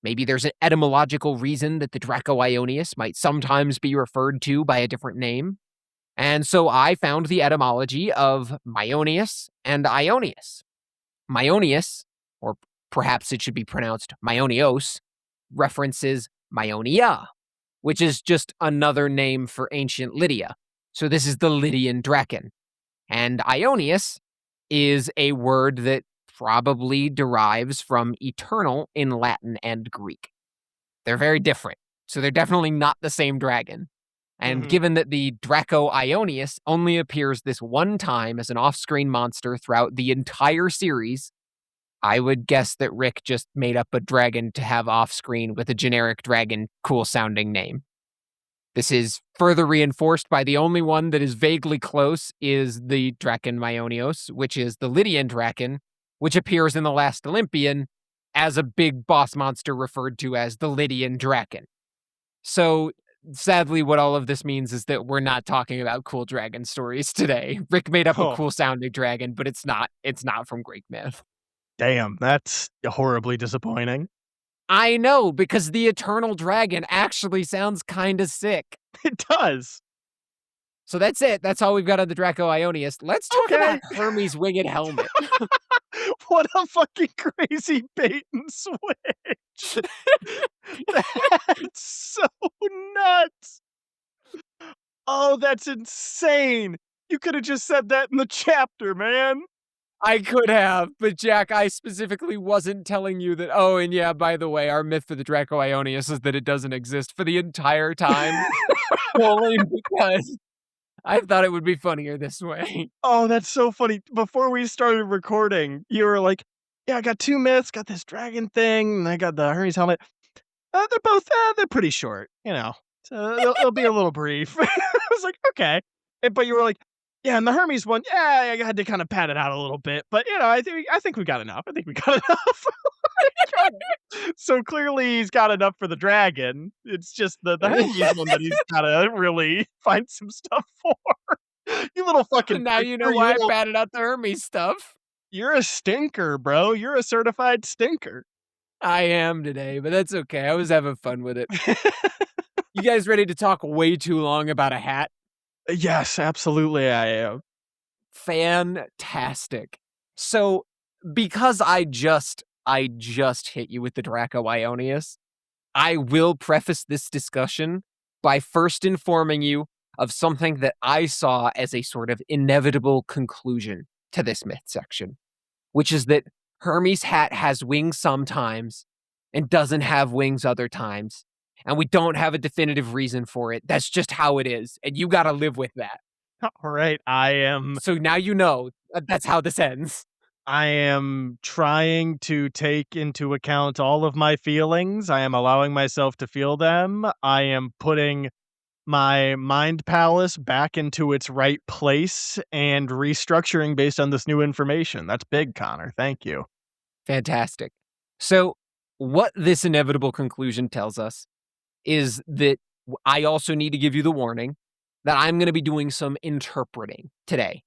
Maybe there's an etymological reason that the Draco Ionius might sometimes be referred to by a different name. And so I found the etymology of Myonius and Ionius. Myonius, or perhaps it should be pronounced Myonios, references Myonia, which is just another name for ancient Lydia. So this is the Lydian Draken. And Ionius is a word that probably derives from eternal in Latin and Greek. They're very different. So they're definitely not the same dragon. And
Mhm.
given that the Draco Ionius only appears this one time as an off screen monster throughout the entire series, I would guess that Rick just made up a dragon to have off screen with a generic dragon cool sounding name. This is further reinforced by the only one that is vaguely close is the Draken Myonios, which is the Lydian Draken, which appears in The Last Olympian as a big boss monster referred to as the Lydian Draken. So, sadly, what all of this means is that we're not talking about cool dragon stories today. Rick made up a
Oh,
cool sounding dragon, but it's not. It's not from Greek myth.
damn, that's horribly disappointing.
I know, because the Eternal Dragon actually sounds kinda sick.
It does.
So that's it. That's all we've got on the Draco Ionius. Let's talk about
Okay.
Hermes' winged helmet.
What a fucking crazy bait and switch. That's so nuts. Oh, that's insane. You could have just said that in the chapter, man.
I could have, but Jack, I specifically wasn't telling you that, oh, and yeah, by the way, our myth for the Draco Ionius is that it doesn't exist for the entire time, solely because I thought it would be funnier this way.
Oh, that's so funny. Before we started recording, you were like, "Yeah, I got 2 myths, got this dragon thing, and I got the Hermes helmet." They're both, they're pretty short, you know, so it'll be a little brief. I was like, "Okay." But you were like, "Yeah, and the Hermes one, yeah, I had to kinda pad it out a little bit, but, you know, I think we got enough. I think we got enough." So clearly he's got enough for the dragon. It's just the Hermes one that he's gotta really find some stuff for. You little fucking
Now you know
trickster,
why I batted out the Hermes stuff.
you're a stinker, bro. You're a certified stinker.
I am today, but that's okay. I was having fun with it. You guys ready to talk way too long about a hat?
Yes, absolutely I am.
Fantastic. So, because I just hit you with the Draco Ionius, I will preface this discussion by first informing you of something that I saw as a sort of inevitable conclusion to this myth section, which is that Hermes' hat has wings sometimes and doesn't have wings other times. And we don't have a definitive reason for it. That's just how it is. And you got to live with that.
Alright,
So now you know that's how this ends.
I am trying to take into account all of my feelings. I am allowing myself to feel them. I am putting my mind palace back into its right place and restructuring based on this new information. That's big, Connor. Thank you.
Fantastic. So, what this inevitable conclusion tells us is that I also need to give you the warning that I'm going to be doing some interpreting today.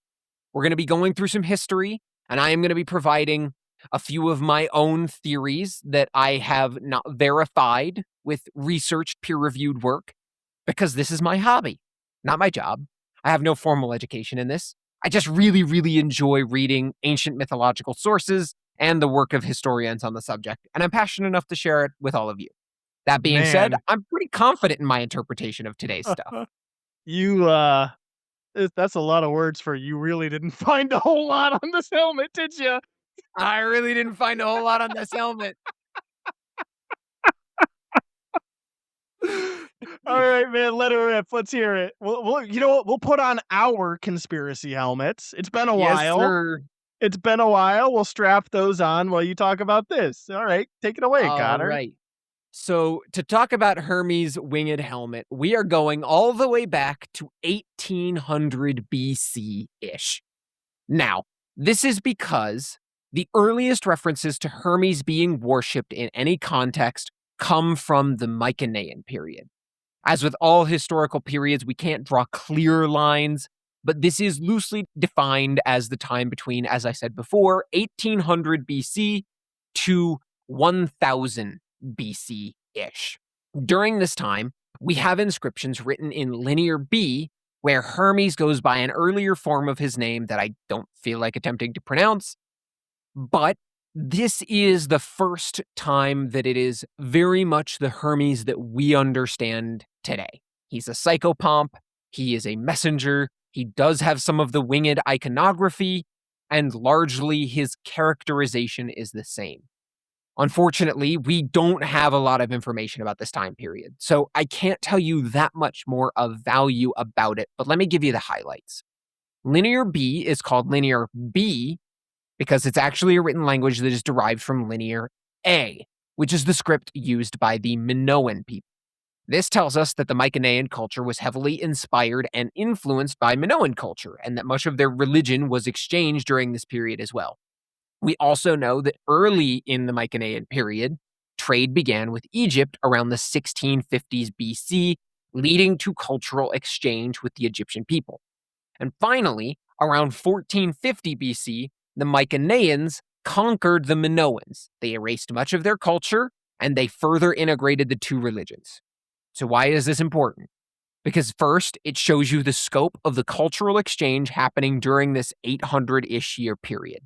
We're going to be going through some history, and I am going to be providing a few of my own theories that I have not verified with researched, peer reviewed work, because this is my hobby, not my job. I have no formal education in this. I just really, really enjoy reading ancient mythological sources and the work of historians on the subject, and I'm passionate enough to share it with all of you. That being said,
Man,
I'm pretty confident in my interpretation of today's stuff.
you, that's a lot of words for you really didn't find a whole lot on this helmet, did you?
I really didn't find a whole lot on this helmet.
All right, man, let it rip. Let's hear it. You know what? We'll put on our conspiracy helmets. It's been a
Yes,
while.
sir.
It's been a while. We'll strap those on while you talk about this. All right, take it away,
All
Connor.
right. So, to talk about Hermes' winged helmet, we are going all the way back to 1800 BC ish. Now, this is because the earliest references to Hermes being worshipped in any context come from the Mycenaean period. As with all historical periods, we can't draw clear lines, but this is loosely defined as the time between, as I said before, 1800 BC to 1000 BC ish. During this time, we have inscriptions written in Linear B where Hermes goes by an earlier form of his name that I don't feel like attempting to pronounce, but this is the first time that it is very much the Hermes that we understand today. He's a psychopomp, he is a messenger, he does have some of the winged iconography, and largely his characterization is the same. Unfortunately, we don't have a lot of information about this time period, so I can't tell you that much more of value about it, but let me give you the highlights. Linear B is called Linear B because it's actually a written language that is derived from Linear A, which is the script used by the Minoan people. This tells us that the Mycenaean culture was heavily inspired and influenced by Minoan culture, and that much of their religion was exchanged during this period as well. We also know that early in the Mycenaean period, trade began with Egypt around the 1650s BC, leading to cultural exchange with the Egyptian people. And finally, around 1450 BC, the Mycenaeans conquered the Minoans. They erased much of their culture, and they further integrated the two religions. So why is this important? Because first, it shows you the scope of the cultural exchange happening during this 800-ish year period.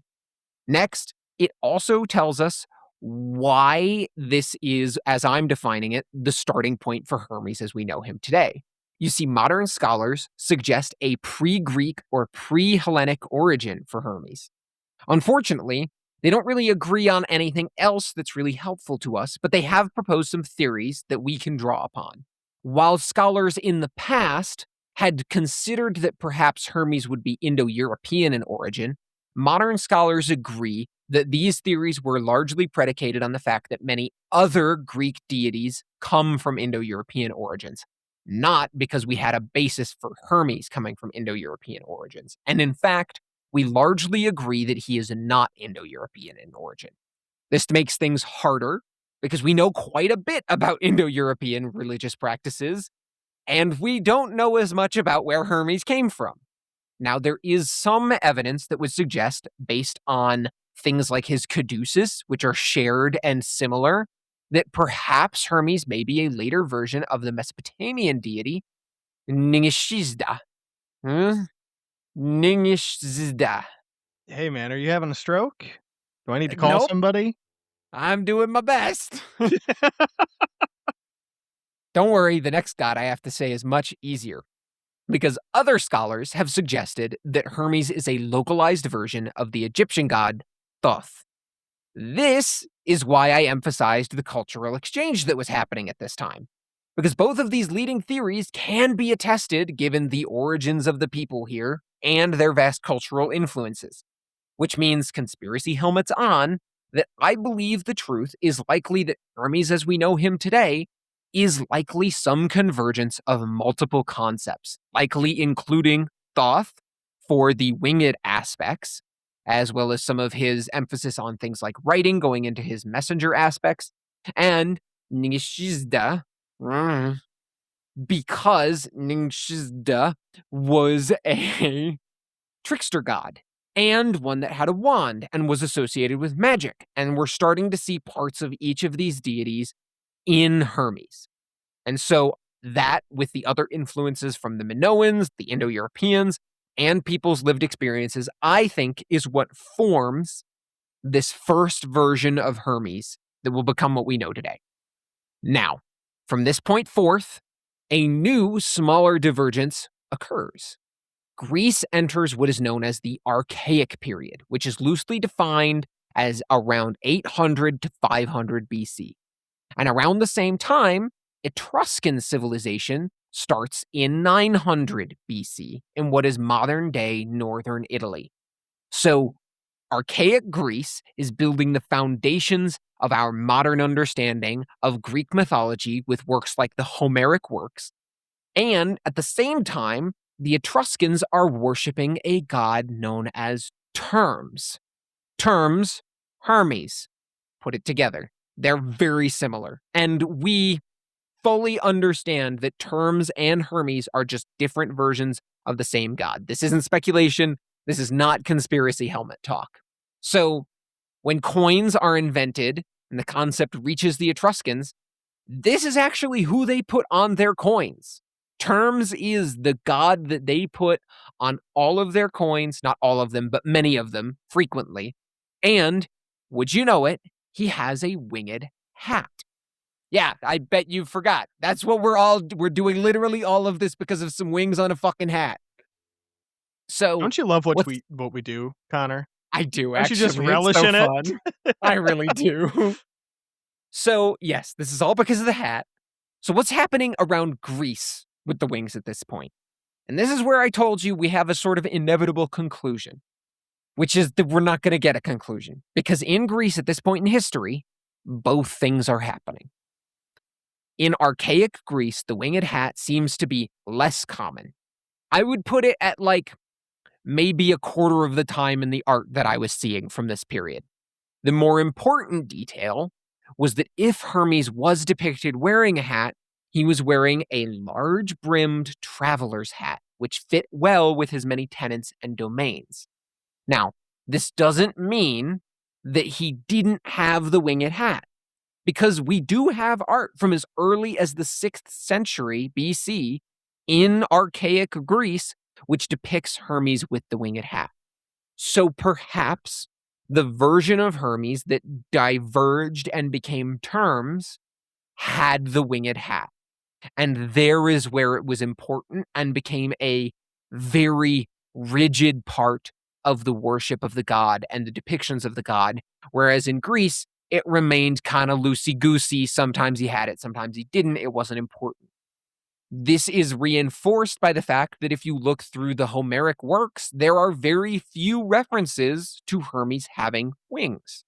Next, it also tells us why this is, as I'm defining it, the starting point for Hermes as we know him today. You see, modern scholars suggest a pre-Greek or pre-Hellenic origin for Hermes. Unfortunately, they don't really agree on anything else that's really helpful to us, but they have proposed some theories that we can draw upon. While scholars in the past had considered that perhaps Hermes would be Indo-European in origin, modern scholars agree that these theories were largely predicated on the fact that many other Greek deities come from Indo-European origins, not because we had a basis for Hermes coming from Indo-European origins. And in fact, we largely agree that he is not Indo-European in origin. This makes things harder because we know quite a bit about Indo-European religious practices, and we don't know as much about where Hermes came from. Now, there is some evidence that would suggest, based on things like his caduceus, which are shared and similar, that perhaps Hermes may be a later version of the Mesopotamian deity Ningishizda. Ningishzda.
Hey, man, are you having a stroke? Do I need to call
Nope,
somebody?
I'm doing my best. Don't worry, the next god I have to say is much easier, because other scholars have suggested that Hermes is a localized version of the Egyptian god Thoth. This is why I emphasized the cultural exchange that was happening at this time, because both of these leading theories can be attested given the origins of the people here and their vast cultural influences, which means, conspiracy helmets on, that I believe the truth is likely that Hermes as we know him today is likely some convergence of multiple concepts, likely including Thoth for the winged aspects, as well as some of his emphasis on things like writing going into his messenger aspects, and Ningishizda, because Ningishizda was a trickster god and one that had a wand and was associated with magic. And we're starting to see parts of each of these deities in Hermes. And so that, with the other influences from the Minoans, the Indo-Europeans, and people's lived experiences, I think is what forms this first version of Hermes that will become what we know today. Now, from this point forth, a new, smaller divergence occurs. Greece enters what is known as the Archaic period, which is loosely defined as around 800 to 500 BC. And around the same time, Etruscan civilization starts in 900 BC in what is modern-day northern Italy. So, archaic Greece is building the foundations of our modern understanding of Greek mythology with works like the Homeric works. And at the same time, the Etruscans are worshiping a god known as Terms. Terms, Hermes. Put it together. They're very similar. And we fully understand that Terms and Hermes are just different versions of the same god. This isn't speculation. This is not conspiracy helmet talk. So, when coins are invented and the concept reaches the Etruscans, this is actually who they put on their coins. Terms is the god that they put on all of their coins, not all of them, but many of them, frequently. And, would you know it, he has a winged hat. Yeah, I bet you forgot. That's what we're doing literally all of this because of some wings on a fucking hat. So,
Don't you love
what's
what we do, Connor?
I do
Don't you just
actually. It's
relish
so
in it?
fun. I really do. So, yes, this is all because of the hat. So, what's happening around Greece with the wings at this point? And this is where I told you we have a sort of inevitable conclusion, which is that we're not going to get a conclusion. Because in Greece at this point in history, both things are happening. In archaic Greece, the winged hat seems to be less common. I would put it at like maybe a quarter of the time in the art that I was seeing from this period. The more important detail was that if Hermes was depicted wearing a hat, he was wearing a large brimmed traveler's hat, which fit well with his many tenants and domains. Now, this doesn't mean that he didn't have the winged hat, because we do have art from as early as the 6th century BC in archaic Greece, which depicts Hermes with the winged hat. So perhaps the version of Hermes that diverged and became terms had the winged hat. And there is where it was important and became a very rigid part of the worship of the god and the depictions of the god. Whereas in Greece, it remained kind of loosey-goosey. Sometimes he had it, sometimes he didn't. It wasn't important. This is reinforced by the fact that if you look through the Homeric works, there are very few references to Hermes having wings.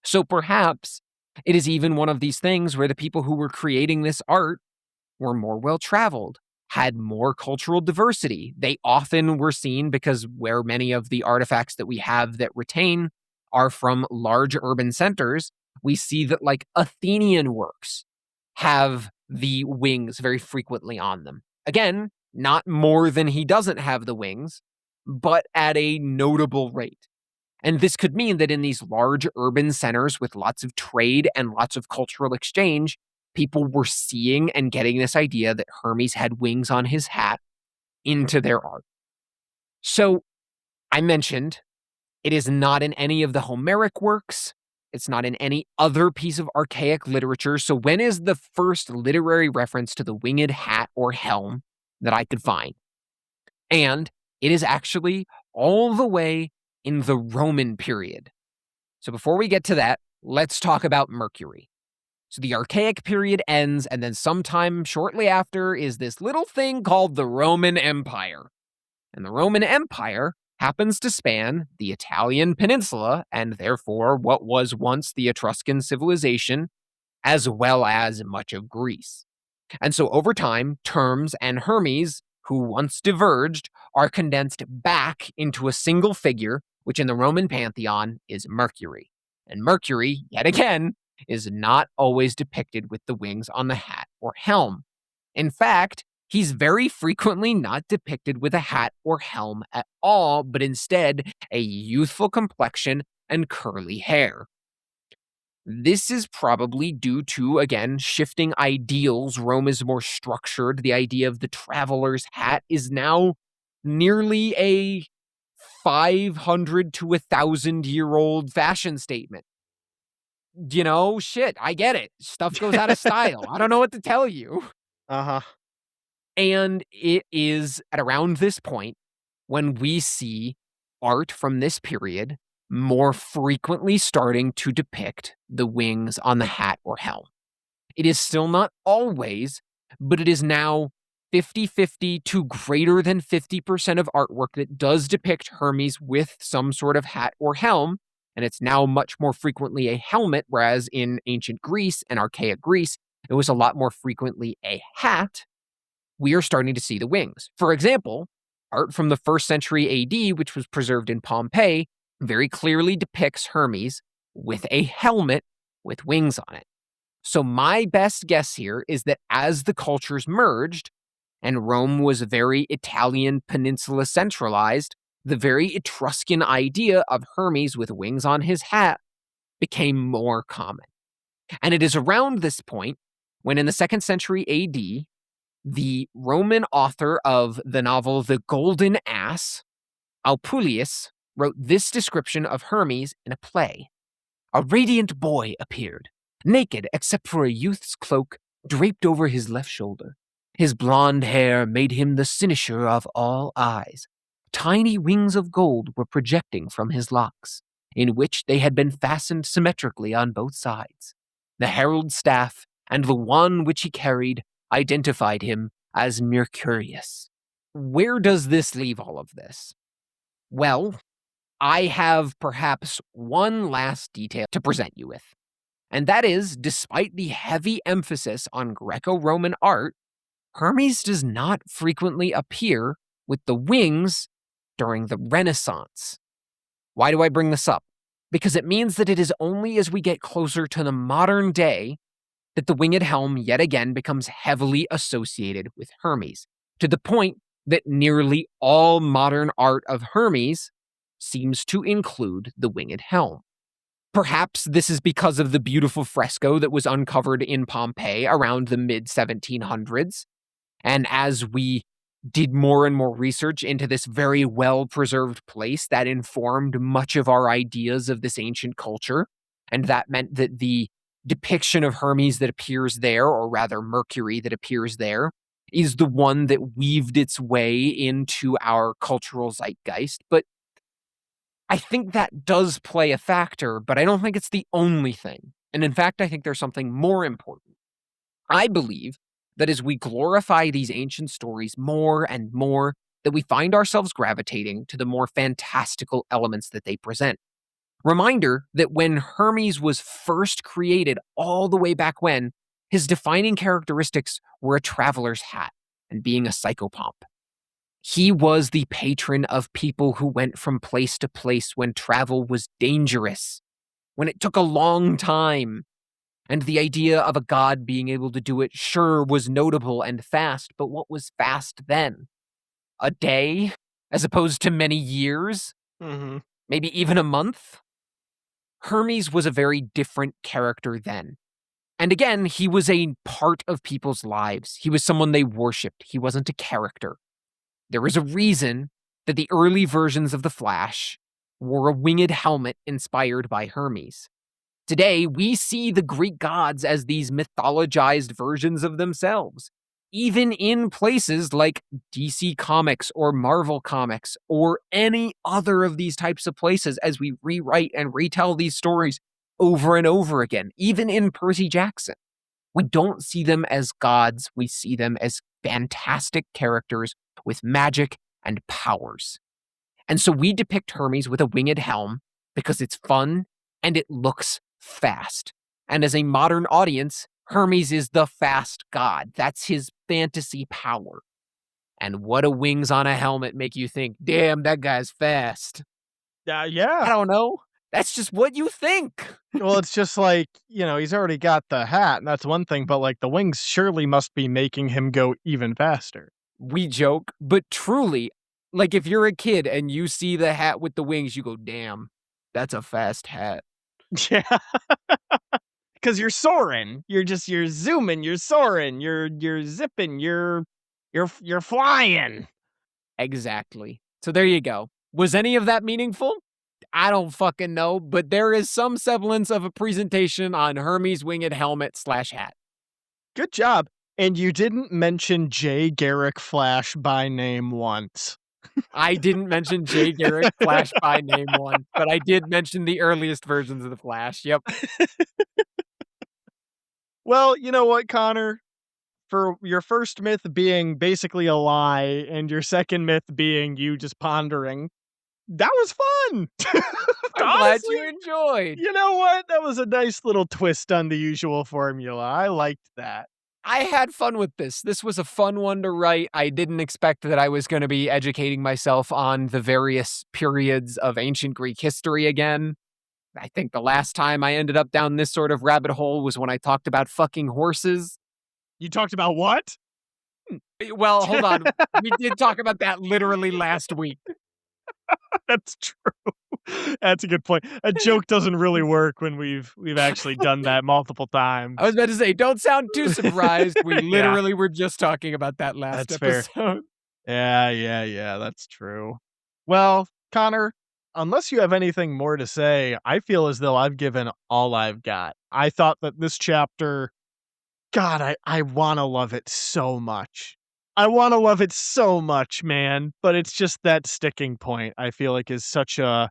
So perhaps it is even one of these things where the people who were creating this art were more well-traveled, had more cultural diversity. They often were seen, because where many of the artifacts that we have that retain are from large urban centers, we see that like Athenian works have the wings very frequently on them. Again, not more than he doesn't have the wings, but at a notable rate. And this could mean that in these large urban centers with lots of trade and lots of cultural exchange, people were seeing and getting this idea that Hermes had wings on his hat into their art. So I mentioned it is not in any of the Homeric works. It's not in any other piece of archaic literature. So when is the first literary reference to the winged hat or helm that I could find? And it is actually all the way in the Roman period. So before we get to that, let's talk about Mercury. So the archaic period ends, and then sometime shortly after is this little thing called the Roman Empire. And the Roman Empire happens to span the Italian peninsula, and therefore what was once the Etruscan civilization, as well as much of Greece. And so over time, Terms and Hermes, who once diverged, are condensed back into a single figure, which in the Roman pantheon is Mercury. And Mercury, yet again, is not always depicted with the wings on the hat or helm. In fact, he's very frequently not depicted with a hat or helm at all, but instead a youthful complexion and curly hair. This is probably due to, again, shifting ideals. Rome is more structured. The idea of the traveler's hat is now nearly a 500 to 1,000-year-old fashion statement. You know, shit, I get it. Stuff goes out of style. I don't know what to tell you.
Uh-huh.
And it is at around this point when we see art from this period more frequently starting to depict the wings on the hat or helm. It is still not always, but it is now 50-50 to greater than 50% of artwork that does depict Hermes with some sort of hat or helm, and it's now much more frequently a helmet, whereas in ancient Greece and archaic Greece, it was a lot more frequently a hat. We are starting to see the wings. For example, art from the 1st century AD, which was preserved in Pompeii, very clearly depicts Hermes with a helmet with wings on it. So my best guess here is that as the cultures merged, and Rome was very Italian peninsula centralized, the very Etruscan idea of Hermes with wings on his hat became more common. And it is around this point when in the 2nd century AD, the Roman author of the novel The Golden Ass, Apuleius, wrote this description of Hermes in a play. A radiant boy appeared, naked except for a youth's cloak draped over his left shoulder. His blonde hair made him the cynosure of all eyes. Tiny wings of gold were projecting from his locks, in which they had been fastened symmetrically on both sides. The herald's staff and the wand which he carried identified him as Mercurius. Where does this leave all of this? Well, I have perhaps one last detail to present you with. And that is, despite the heavy emphasis on Greco Roman art, Hermes does not frequently appear with the wings during the Renaissance. Why do I bring this up? Because it means that it is only as we get closer to the modern day that the winged helm yet again becomes heavily associated with Hermes, to the point that nearly all modern art of Hermes seems to include the winged helm. Perhaps this is because of the beautiful fresco that was uncovered in Pompeii around the mid 1700s. And as we did more and more research into this very well preserved place, that informed much of our ideas of this ancient culture. And that meant that the depiction of Hermes that appears there, or rather Mercury that appears there, is the one that weaved its way into our cultural zeitgeist. But I think that does play a factor, but I don't think it's the only thing. And in fact, I think there's something more important. I believe that as we glorify these ancient stories more and more, that we find ourselves gravitating to the more fantastical elements that they present. Reminder that when Hermes was first created all the way back when, his defining characteristics were a traveler's hat and being a psychopomp. He was the patron of people who went from place to place when travel was dangerous, when it took a long time. And the idea of a god being able to do it sure was notable and fast, but what was fast then? A day? As opposed to many years?
Mhm.
Maybe even a month? Hermes was a very different character then. And again, he was a part of people's lives. He was someone they worshipped. He wasn't a character. There is a reason that the early versions of the Flash wore a winged helmet inspired by Hermes. Today, we see the Greek gods as these mythologized versions of themselves, even in places like DC Comics or Marvel Comics or any other of these types of places as we rewrite and retell these stories over and over again, even in Percy Jackson. We don't see them as gods, we see them as fantastic characters with magic and powers. And so we depict Hermes with a winged helm because it's fun and it looks fast. And as a modern audience, Hermes is the fast god. That's his fantasy power. And what do wings on a helmet make you think? Damn, that guy's fast.
Yeah.
I don't know. That's just what you think.
Well, it's just like, he's already got the hat, and that's one thing, but, like, the wings surely must be making him go even faster.
We joke, but truly, like if you're a kid and you see the hat with the wings, you go, damn, that's a fast hat.
Yeah, because 'cause you're soaring. You're zooming, you're soaring, you're zipping, you're flying.
Exactly. So there you go. Was any of that meaningful? I don't fucking know, but there is some semblance of a presentation on Hermes' winged helmet/hat.
Good job. And you didn't mention Jay Garrick Flash by name once.
I didn't mention Jay Garrick Flash by name once, but I did mention the earliest versions of the Flash. Yep.
Well, you know what, Connor? For your first myth being basically a lie and your second myth being you just pondering, that was fun.
I'm glad
Honestly,
you enjoyed.
you know what? That was a nice little twist on the usual formula. I liked that.
I had fun with this. This was a fun one to write. I didn't expect that I was going to be educating myself on the various periods of ancient Greek history again. I think the last time I ended up down this sort of rabbit hole was when I talked about fucking horses.
You talked about what?
Well, hold on. We did talk about that literally last week.
That's true. That's a good point. A joke doesn't really work when we've actually done that multiple
I was
times.
about to say, don't sound too surprised. We
Yeah,
literally were just talking about that last
that's fair.
episode.
Yeah, that's true. Well, Connor, unless you have anything more to say, I feel as though I've given all I've got. I thought that this chapter, God, I wanna love it so much. I wanna love it so much, man, but it's just that sticking point, I feel like is such a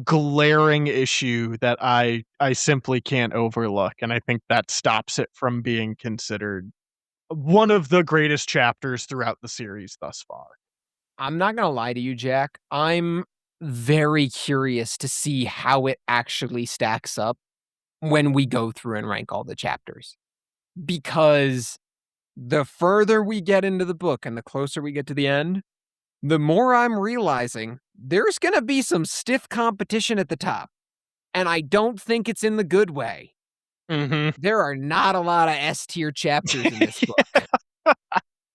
glaring issue that I simply can't overlook, and I think that stops it from being considered one of the greatest chapters throughout the series thus far.
I'm not going to lie to you, Jack. I'm very curious to see how it actually stacks up. when we go through and rank all the chapters. Because the further we get into the book and the closer we get to the end, the more I'm realizing there's going to be some stiff competition at the top. And I don't think it's in the good way.
Mhm.
There are not a lot of S tier chapters in this book.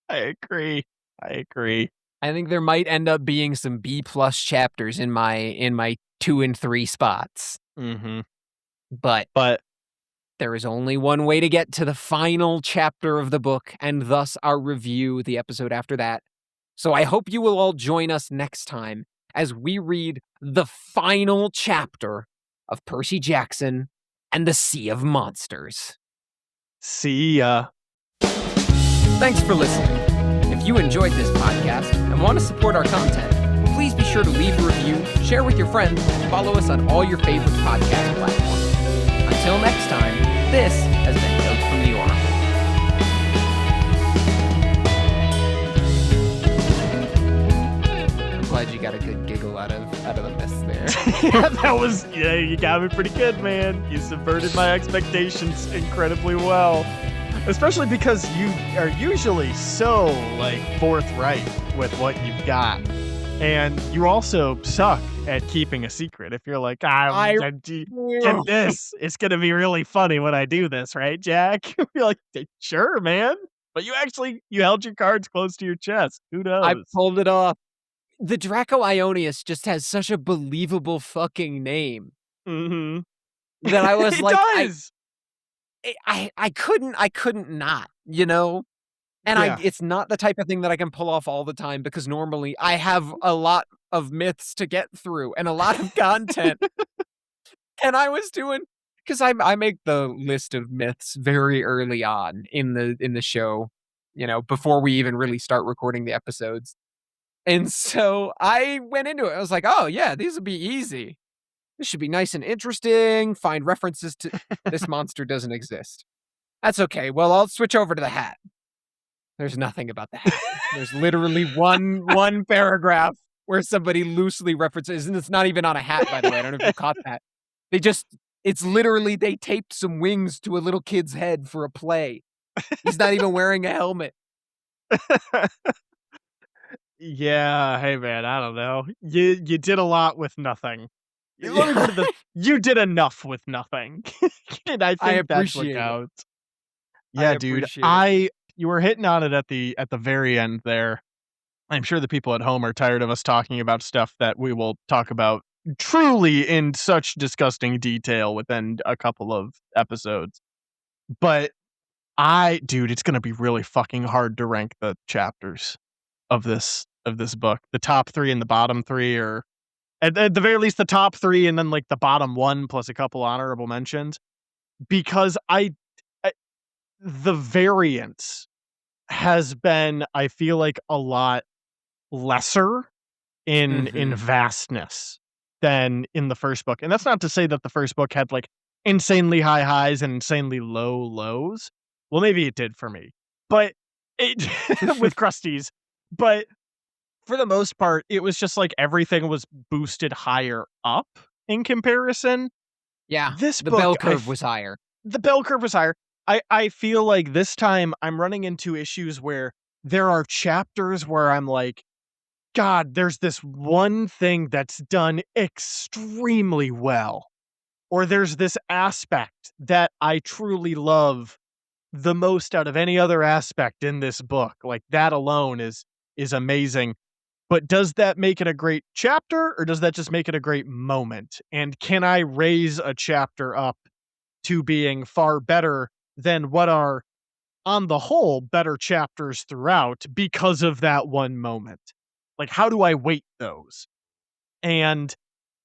I agree. I agree.
I think there might end up being some B plus chapters in my 2 and 3 spots.
Mhm.
But
But
there is only one way to get to the final chapter of the book, and thus our review, the episode after that. So I hope you will all join us next time as we read the final chapter of Percy Jackson and the Sea of Monsters.
see ya.
Thanks for listening. If you enjoyed this podcast and want to support our content, please be sure to leave a review, share with your friends, and follow us on all your favorite podcast platforms. Until next time, this has been Notes from the Oracle. I'm glad you got a good giggle out of the mess there.
Yeah, you got me pretty good, man. You subverted my expectations incredibly well. Especially because you are usually so, like, forthright with what you've got. And you also suck at keeping a secret. If you're like, get this, it's going to be really funny when I do this, right, Jack? You're like, sure, man. But you held your cards close to your chest. Who
I
knows?
pulled it off. The Draco Ionius just has such a believable fucking name
Mm-hmm.
that I was
It
like,
does.
I couldn't not, you know? And
Yeah.
it's not the type of thing that I can pull off all the time because normally I have a lot of myths to get through and a lot of content. And I was doing because I make the list of myths very early on in the show, you know, before we even really start recording the episodes. And so I went into it. I was like, oh yeah, these will be easy. This should be nice and interesting. Find references to this monster doesn't exist. That's okay. Well, I'll switch over to the hat. There's nothing about the hat. There's literally one paragraph where somebody loosely references, and it's not even on a hat, by the way. I don't know if you caught that. It's literally they taped some wings to a little kid's head for a play. He's not even wearing a helmet.
Yeah, hey man, I don't know. You did a lot with nothing. Let me
Yeah,
put it this: you did enough with nothing, and I
I
think that's what
appreciate it.
counts.
I
Yeah, dude.
appreciate it.
I You were hitting on it at the very end there. I'm sure the people at home are tired of us talking about stuff that we will talk about truly in such disgusting detail within a couple of episodes. But dude, it's gonna be really fucking hard to rank the chapters of this book. The top 3 and the bottom 3 are at the very least the top 3 and then, like, the bottom 1 plus a couple honorable mentions because I the variance has been, I feel like, a lot lesser in
Mhm.
vastness than in the first book, and that's not to say that the first book had, like, insanely high highs and insanely low lows. Well, maybe it did for me, but it with Krusty's, but for the most part, it was just like everything was boosted higher up in comparison.
Yeah,
This
the
book,
bell curve was higher.
the bell curve was higher. I feel like this time I'm running into issues where there are chapters where I'm like, God, there's this one thing that's done extremely well, or there's this aspect that I truly love the most out of any other aspect in this book. Like that alone is amazing. But does that make it a great chapter or does that just make it a great moment? And can I raise a chapter up to being far better than what are, on the whole, better chapters throughout because of that one moment? Like, how do I weight those? And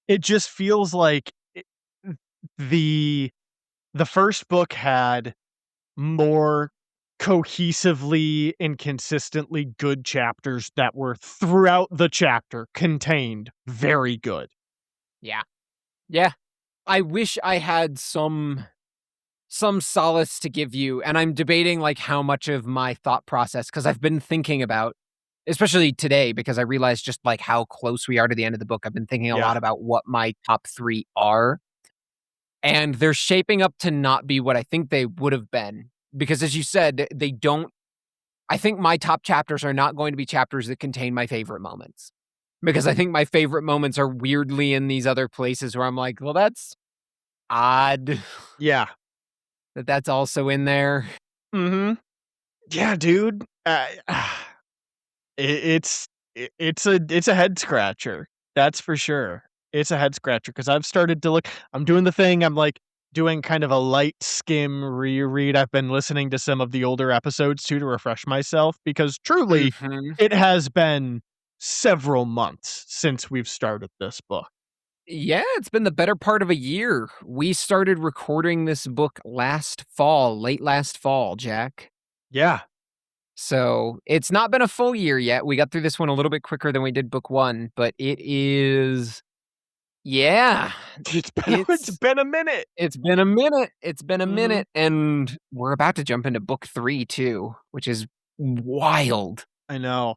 it just feels like the the first book had more cohesively and consistently good chapters that were throughout the chapter contained very good.
Yeah. Yeah. I wish I had some solace to give you, and I'm debating, like, how much of my thought process because 'cause I've been thinking about especially today because I realized just, like, how close we are to the end of the book. I've been thinking a
Yeah.
lot about what my top 3 are, and they're shaping up to not be what I think they would have been. Because as you said, they don't I think my top chapters are not going to be chapters that contain my favorite moments. Because I think my favorite moments are weirdly in these other places where I'm like, "Well, that's odd
Yeah.
that that's also in there."
Mhm. Yeah, dude. It's it's a head scratcher. That's for sure. It's a head scratcher because 'cause I've started to look I'm doing the thing, I'm, like, doing kind of a light skim reread. I've been listening to some of the older episodes too to refresh myself because truly,
Mhm.
it has been several months since we've started this book.
Yeah, it's been the better part of a year. We started recording this book last fall, late last fall, Jack.
Yeah.
So, it's not been a full year yet. We got through this one a little bit quicker than we did book 1, but it is yeah,
It's
it's
been a minute.
it's been a minute. It's been a
Mhm.
minute, and we're about to jump into book 3 too, which is wild.
I know.